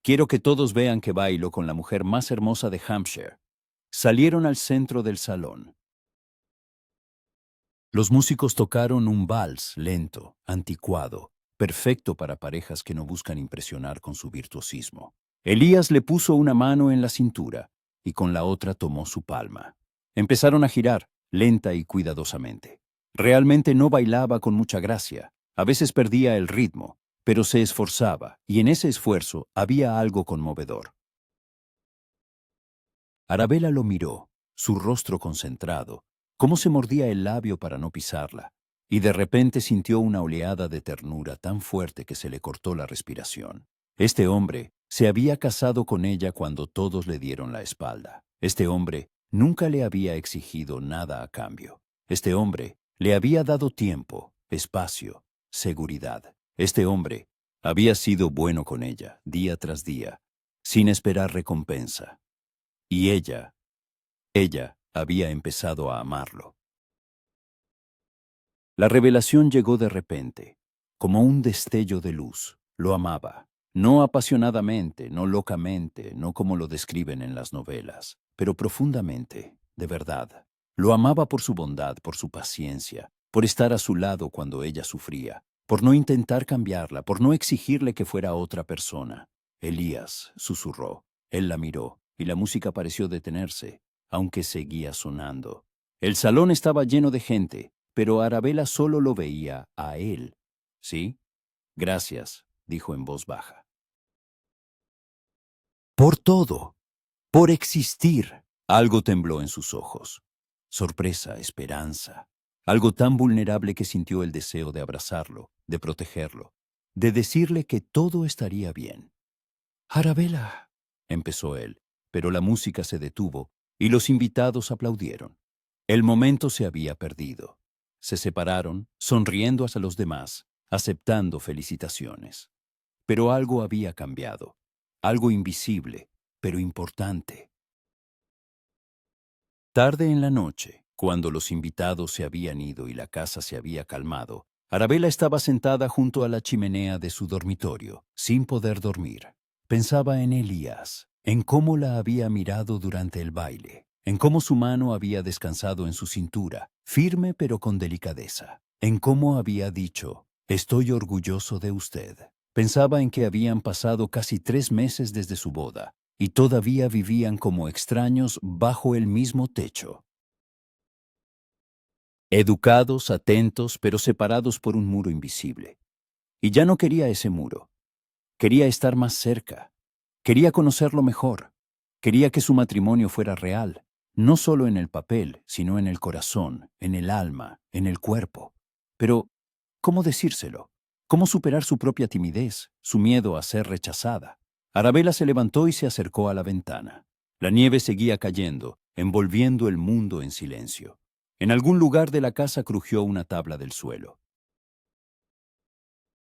Quiero que todos vean que bailo con la mujer más hermosa de Hampshire. Salieron al centro del salón. Los músicos tocaron un vals lento, anticuado, perfecto para parejas que no buscan impresionar con su virtuosismo. Elías le puso una mano en la cintura y con la otra tomó su palma. Empezaron a girar, lenta y cuidadosamente. Realmente no bailaba con mucha gracia, a veces perdía el ritmo, pero se esforzaba, y en ese esfuerzo había algo conmovedor. Arabella lo miró, su rostro concentrado, cómo se mordía el labio para no pisarla, y de repente sintió una oleada de ternura tan fuerte que se le cortó la respiración. Este hombre se había casado con ella cuando todos le dieron la espalda. Este hombre nunca le había exigido nada a cambio. Este hombre le había dado tiempo, espacio, seguridad. Este hombre había sido bueno con ella, día tras día, sin esperar recompensa. Y ella había empezado a amarlo. La revelación llegó de repente, como un destello de luz. Lo amaba, no apasionadamente, no locamente, no como lo describen en las novelas, pero profundamente, de verdad. Lo amaba por su bondad, por su paciencia, por estar a su lado cuando ella sufría, por no intentar cambiarla, por no exigirle que fuera otra persona. Elías susurró. Él la miró, y la música pareció detenerse, aunque seguía sonando. El salón estaba lleno de gente, pero Arabella solo lo veía a él. ¿Sí? Gracias, dijo en voz baja. Por todo. Por existir. Algo tembló en sus ojos. Sorpresa, esperanza. Algo tan vulnerable que sintió el deseo de abrazarlo, de protegerlo, de decirle que todo estaría bien. Arabella, empezó él, pero la música se detuvo y los invitados aplaudieron. El momento se había perdido. Se separaron, sonriendo hacia los demás, aceptando felicitaciones. Pero algo había cambiado, algo invisible, pero importante. Tarde en la noche, cuando los invitados se habían ido y la casa se había calmado, Arabella estaba sentada junto a la chimenea de su dormitorio, sin poder dormir. Pensaba en Elías, en cómo la había mirado durante el baile, en cómo su mano había descansado en su cintura, firme pero con delicadeza, en cómo había dicho, «Estoy orgulloso de usted». Pensaba en que habían pasado casi 3 meses desde su boda, y todavía vivían como extraños bajo el mismo techo. Educados, atentos, pero separados por un muro invisible. Y ya no quería ese muro. Quería estar más cerca. Quería conocerlo mejor. Quería que su matrimonio fuera real, no solo en el papel, sino en el corazón, en el alma, en el cuerpo. Pero, ¿cómo decírselo? ¿Cómo superar su propia timidez, su miedo a ser rechazada? Arabella se levantó y se acercó a la ventana. La nieve seguía cayendo, envolviendo el mundo en silencio. En algún lugar de la casa crujió una tabla del suelo.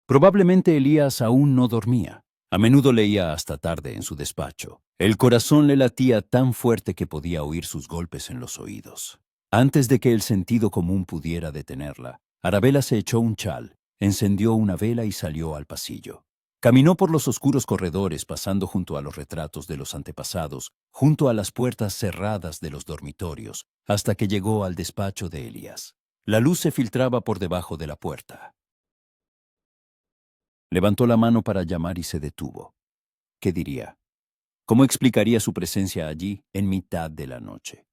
Probablemente Elías aún no dormía. A menudo leía hasta tarde en su despacho. El corazón le latía tan fuerte que podía oír sus golpes en los oídos. Antes de que el sentido común pudiera detenerla, Arabella se echó un chal, encendió una vela y salió al pasillo. Caminó por los oscuros corredores pasando junto a los retratos de los antepasados, junto a las puertas cerradas de los dormitorios, hasta que llegó al despacho de Elías. La luz se filtraba por debajo de la puerta. Levantó la mano para llamar y se detuvo. ¿Qué diría? ¿Cómo explicaría su presencia allí en mitad de la noche?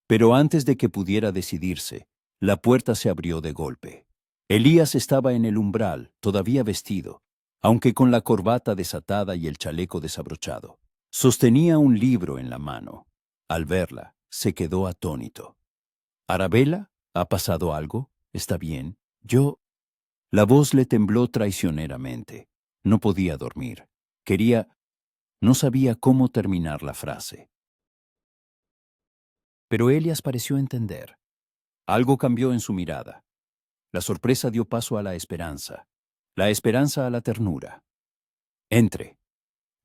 Pero antes de que pudiera decidirse, la puerta se abrió de golpe. Elías estaba en el umbral, todavía vestido, aunque con la corbata desatada y el chaleco desabrochado. Sostenía un libro en la mano. Al verla, se quedó atónito. «¿Arabella? ¿Ha pasado algo? ¿Está bien? Yo...» La voz le tembló traicioneramente. No podía dormir. No sabía cómo terminar la frase. Pero Elías pareció entender. Algo cambió en su mirada. La sorpresa dio paso a la esperanza a la ternura. «Entre»,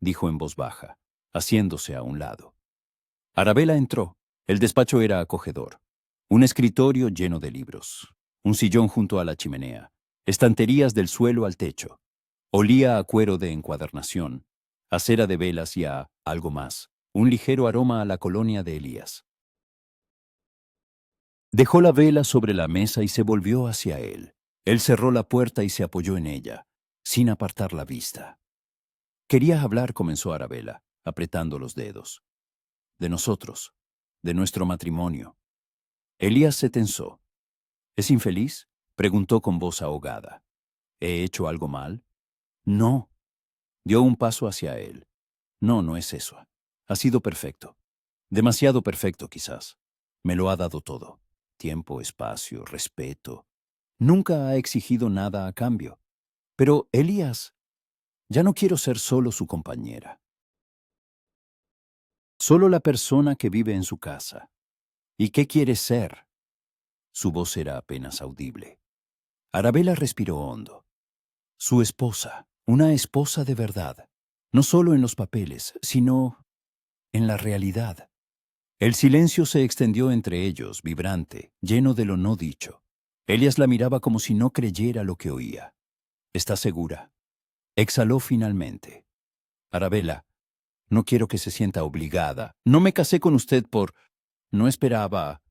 dijo en voz baja, haciéndose a un lado. Arabella entró. El despacho era acogedor. Un escritorio lleno de libros. Un sillón junto a la chimenea. Estanterías del suelo al techo. Olía a cuero de encuadernación, a cera de velas y a, algo más, un ligero aroma a la colonia de Elías. Dejó la vela sobre la mesa y se volvió hacia él. Él cerró la puerta y se apoyó en ella, sin apartar la vista. «Quería hablar», comenzó Arabella, apretando los dedos. «De nosotros, de nuestro matrimonio». Elías se tensó. «¿Es infeliz?», preguntó con voz ahogada. «¿He hecho algo mal?». «No». Dio un paso hacia él. «No, no es eso. Ha sido perfecto. Demasiado perfecto, quizás. Me lo ha dado todo. Tiempo, espacio, respeto. Nunca ha exigido nada a cambio. Pero, Elías, ya no quiero ser solo su compañera. Solo la persona que vive en su casa. ¿Y qué quiere ser?». Su voz era apenas audible. Arabella respiró hondo. Su esposa, una esposa de verdad. No solo en los papeles, sino en la realidad. El silencio se extendió entre ellos, vibrante, lleno de lo no dicho. Elías la miraba como si no creyera lo que oía. «¿Está segura?». Exhaló finalmente. «Arabella, no quiero que se sienta obligada. No me casé con usted por... No esperaba...».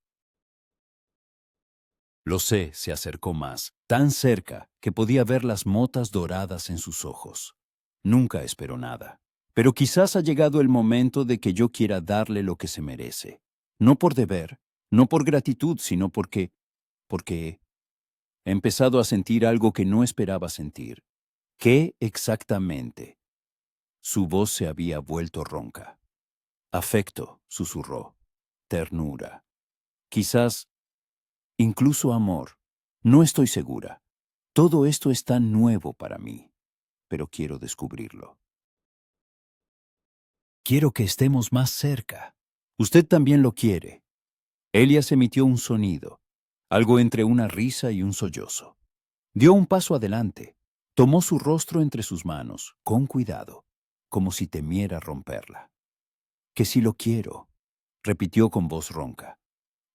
Lo sé, se acercó más, tan cerca que podía ver las motas doradas en sus ojos. «Nunca esperó nada. Pero quizás ha llegado el momento de que yo quiera darle lo que se merece. No por deber, no por gratitud, sino porque he empezado a sentir algo que no esperaba sentir». «¿Qué exactamente?». Su voz se había vuelto ronca. Afecto, susurró. Ternura. Quizás, incluso amor. No estoy segura. Todo esto es tan nuevo para mí, pero quiero descubrirlo. Quiero que estemos más cerca. Usted también lo quiere. Elias emitió un sonido, algo entre una risa y un sollozo. Dio un paso adelante, tomó su rostro entre sus manos, con cuidado, como si temiera romperla. Que si lo quiero, repitió con voz ronca.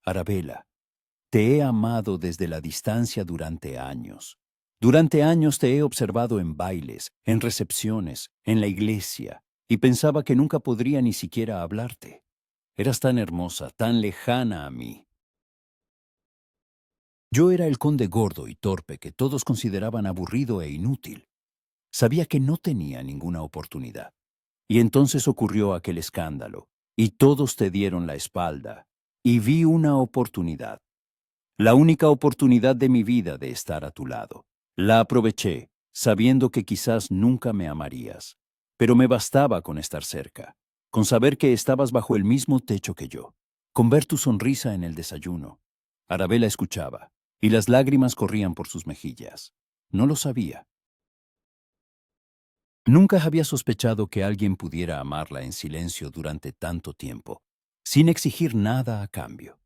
Arabella, te he amado desde la distancia durante años. Durante años te he observado en bailes, en recepciones, en la iglesia, y pensaba que nunca podría ni siquiera hablarte. Eras tan hermosa, tan lejana a mí. Yo era el conde gordo y torpe que todos consideraban aburrido e inútil. Sabía que no tenía ninguna oportunidad. Y entonces ocurrió aquel escándalo, y todos te dieron la espalda, y vi una oportunidad. La única oportunidad de mi vida de estar a tu lado. La aproveché, sabiendo que quizás nunca me amarías, pero me bastaba con estar cerca, con saber que estabas bajo el mismo techo que yo, con ver tu sonrisa en el desayuno. Arabella escuchaba, y las lágrimas corrían por sus mejillas. No lo sabía. Nunca había sospechado que alguien pudiera amarla en silencio durante tanto tiempo, sin exigir nada a cambio.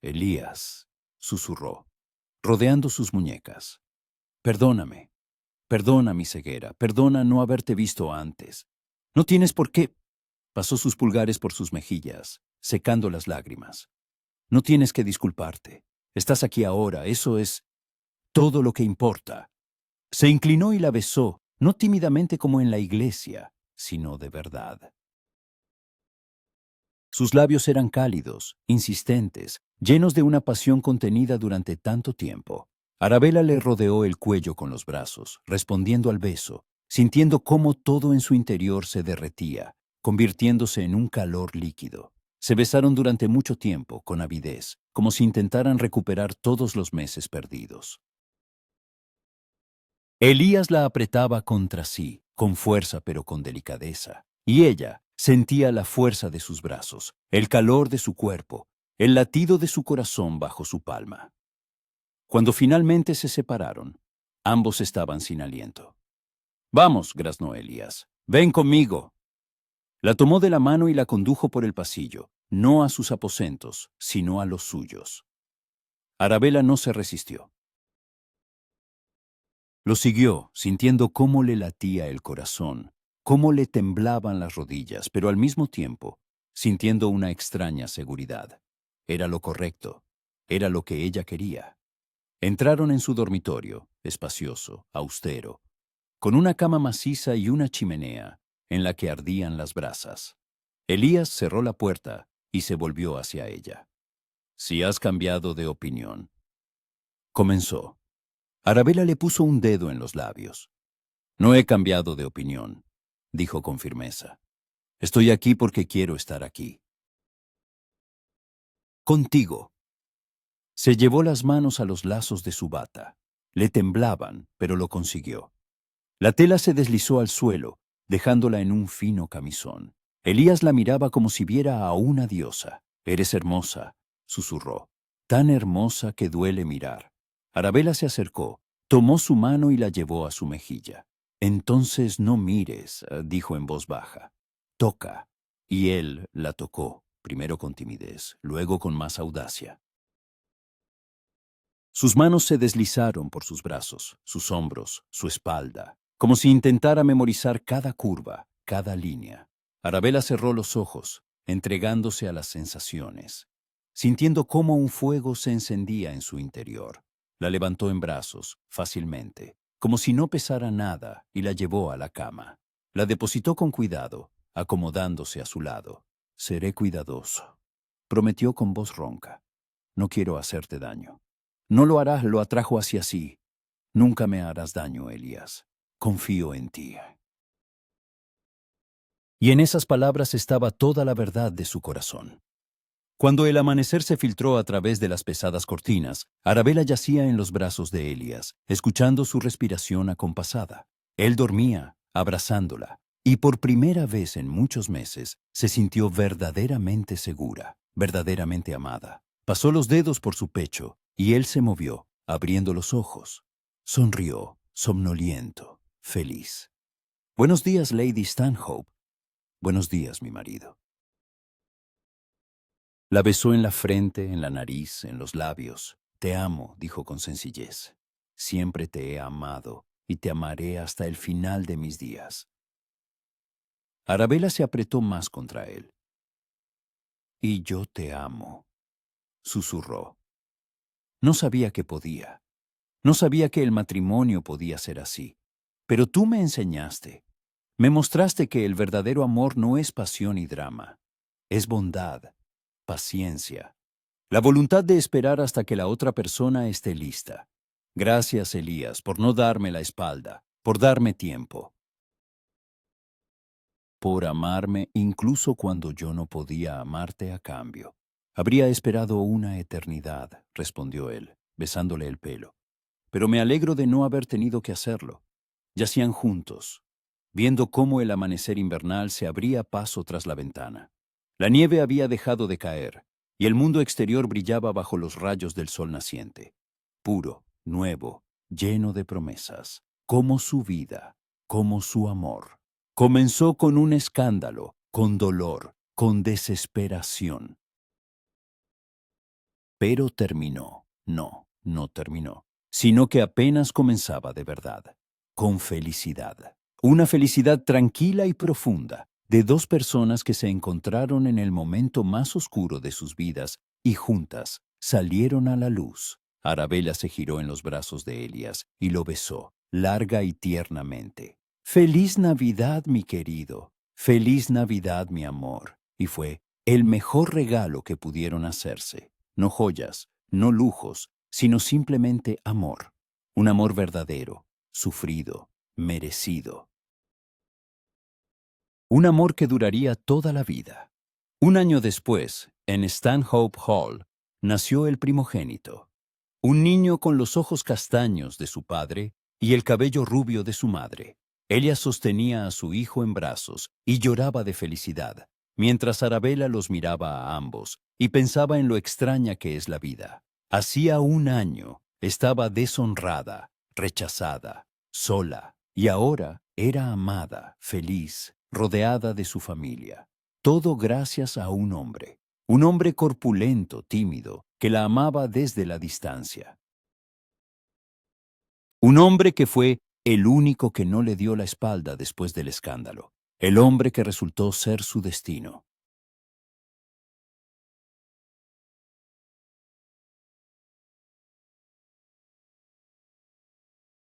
Elías, susurró, rodeando sus muñecas. Perdóname, perdona mi ceguera, perdona no haberte visto antes. No tienes por qué. Pasó sus pulgares por sus mejillas, secando las lágrimas. No tienes que disculparte. Estás aquí ahora, eso es todo lo que importa. Se inclinó y la besó, no tímidamente como en la iglesia, sino de verdad. Sus labios eran cálidos, insistentes, llenos de una pasión contenida durante tanto tiempo. Arabella le rodeó el cuello con los brazos, respondiendo al beso, sintiendo cómo todo en su interior se derretía, convirtiéndose en un calor líquido. Se besaron durante mucho tiempo, con avidez, como si intentaran recuperar todos los meses perdidos. Elías la apretaba contra sí, con fuerza pero con delicadeza, y ella sentía la fuerza de sus brazos, el calor de su cuerpo, el latido de su corazón bajo su palma. Cuando finalmente se separaron, ambos estaban sin aliento. «Vamos», graznó Elías, «ven conmigo». La tomó de la mano y la condujo por el pasillo, no a sus aposentos, sino a los suyos. Arabella no se resistió. Lo siguió, sintiendo cómo le latía el corazón, cómo le temblaban las rodillas, pero al mismo tiempo, sintiendo una extraña seguridad. Era lo correcto, era lo que ella quería. Entraron en su dormitorio, espacioso, austero, con una cama maciza y una chimenea en la que ardían las brasas. Elías cerró la puerta y se volvió hacia ella. «Si has cambiado de opinión», comenzó. Arabella le puso un dedo en los labios. «No he cambiado de opinión», dijo con firmeza. «Estoy aquí porque quiero estar aquí. Contigo». Se llevó las manos a los lazos de su bata. Le temblaban, pero lo consiguió. La tela se deslizó al suelo, dejándola en un fino camisón. Elías la miraba como si viera a una diosa. «Eres hermosa», susurró. «Tan hermosa que duele mirar». Arabella se acercó, tomó su mano y la llevó a su mejilla. «Entonces no mires», dijo en voz baja. «Toca». Y él la tocó, primero con timidez, luego con más audacia. Sus manos se deslizaron por sus brazos, sus hombros, su espalda, como si intentara memorizar cada curva, cada línea. Arabella cerró los ojos, entregándose a las sensaciones, sintiendo cómo un fuego se encendía en su interior. La levantó en brazos, fácilmente, como si no pesara nada, y la llevó a la cama. La depositó con cuidado, acomodándose a su lado. «Seré cuidadoso», prometió con voz ronca. «No quiero hacerte daño». «No lo harás», lo atrajo hacia sí. «Nunca me harás daño, Elías. Confío en ti». Y en esas palabras estaba toda la verdad de su corazón. Cuando el amanecer se filtró a través de las pesadas cortinas, Arabella yacía en los brazos de Elías, escuchando su respiración acompasada. Él dormía, abrazándola, Y por primera vez en muchos meses se sintió verdaderamente segura, verdaderamente amada. Pasó los dedos por su pecho y él se movió, abriendo los ojos. Sonrió, somnoliento, feliz. Buenos días, Lady Stanhope. Buenos días, mi marido. La besó en la frente, en la nariz, en los labios. Te amo, dijo con sencillez. Siempre te he amado y te amaré hasta el final de mis días. Arabella se apretó más contra él. Y yo te amo, susurró. No sabía que podía. No sabía que el matrimonio podía ser así. Pero tú me enseñaste. Me mostraste que el verdadero amor no es pasión y drama. Es bondad, paciencia, la voluntad de esperar hasta que la otra persona esté lista. Gracias, Elías, por no darme la espalda, por darme tiempo, por amarme incluso cuando yo no podía amarte a cambio. Habría esperado una eternidad, respondió él, besándole el pelo. Pero me alegro de no haber tenido que hacerlo. Yacían juntos, viendo cómo el amanecer invernal se abría paso tras la ventana. La nieve había dejado de caer, y el mundo exterior brillaba bajo los rayos del sol naciente. Puro, nuevo, lleno de promesas, como su vida, como su amor. Comenzó con un escándalo, con dolor, con desesperación. Pero terminó. No, no terminó, sino que apenas comenzaba de verdad, con felicidad. Una felicidad tranquila y profunda, de dos personas que se encontraron en el momento más oscuro de sus vidas y juntas salieron a la luz. Arabella se giró en los brazos de Elías y lo besó, larga y tiernamente. «Feliz Navidad, mi querido. Feliz Navidad, mi amor». Y fue el mejor regalo que pudieron hacerse. No joyas, no lujos, sino simplemente amor. Un amor verdadero, sufrido, merecido. Un amor que duraría toda la vida. Un año después, en Stanhope Hall, nació el primogénito. Un niño con los ojos castaños de su padre y el cabello rubio de su madre. Ella sostenía a su hijo en brazos y lloraba de felicidad, mientras Arabella los miraba a ambos y pensaba en lo extraña que es la vida. Hacía un año estaba deshonrada, rechazada, sola, y ahora era amada, feliz, rodeada de su familia. Todo gracias a un hombre corpulento, tímido, que la amaba desde la distancia. Un hombre que fue el único que no le dio la espalda después del escándalo, el hombre que resultó ser su destino.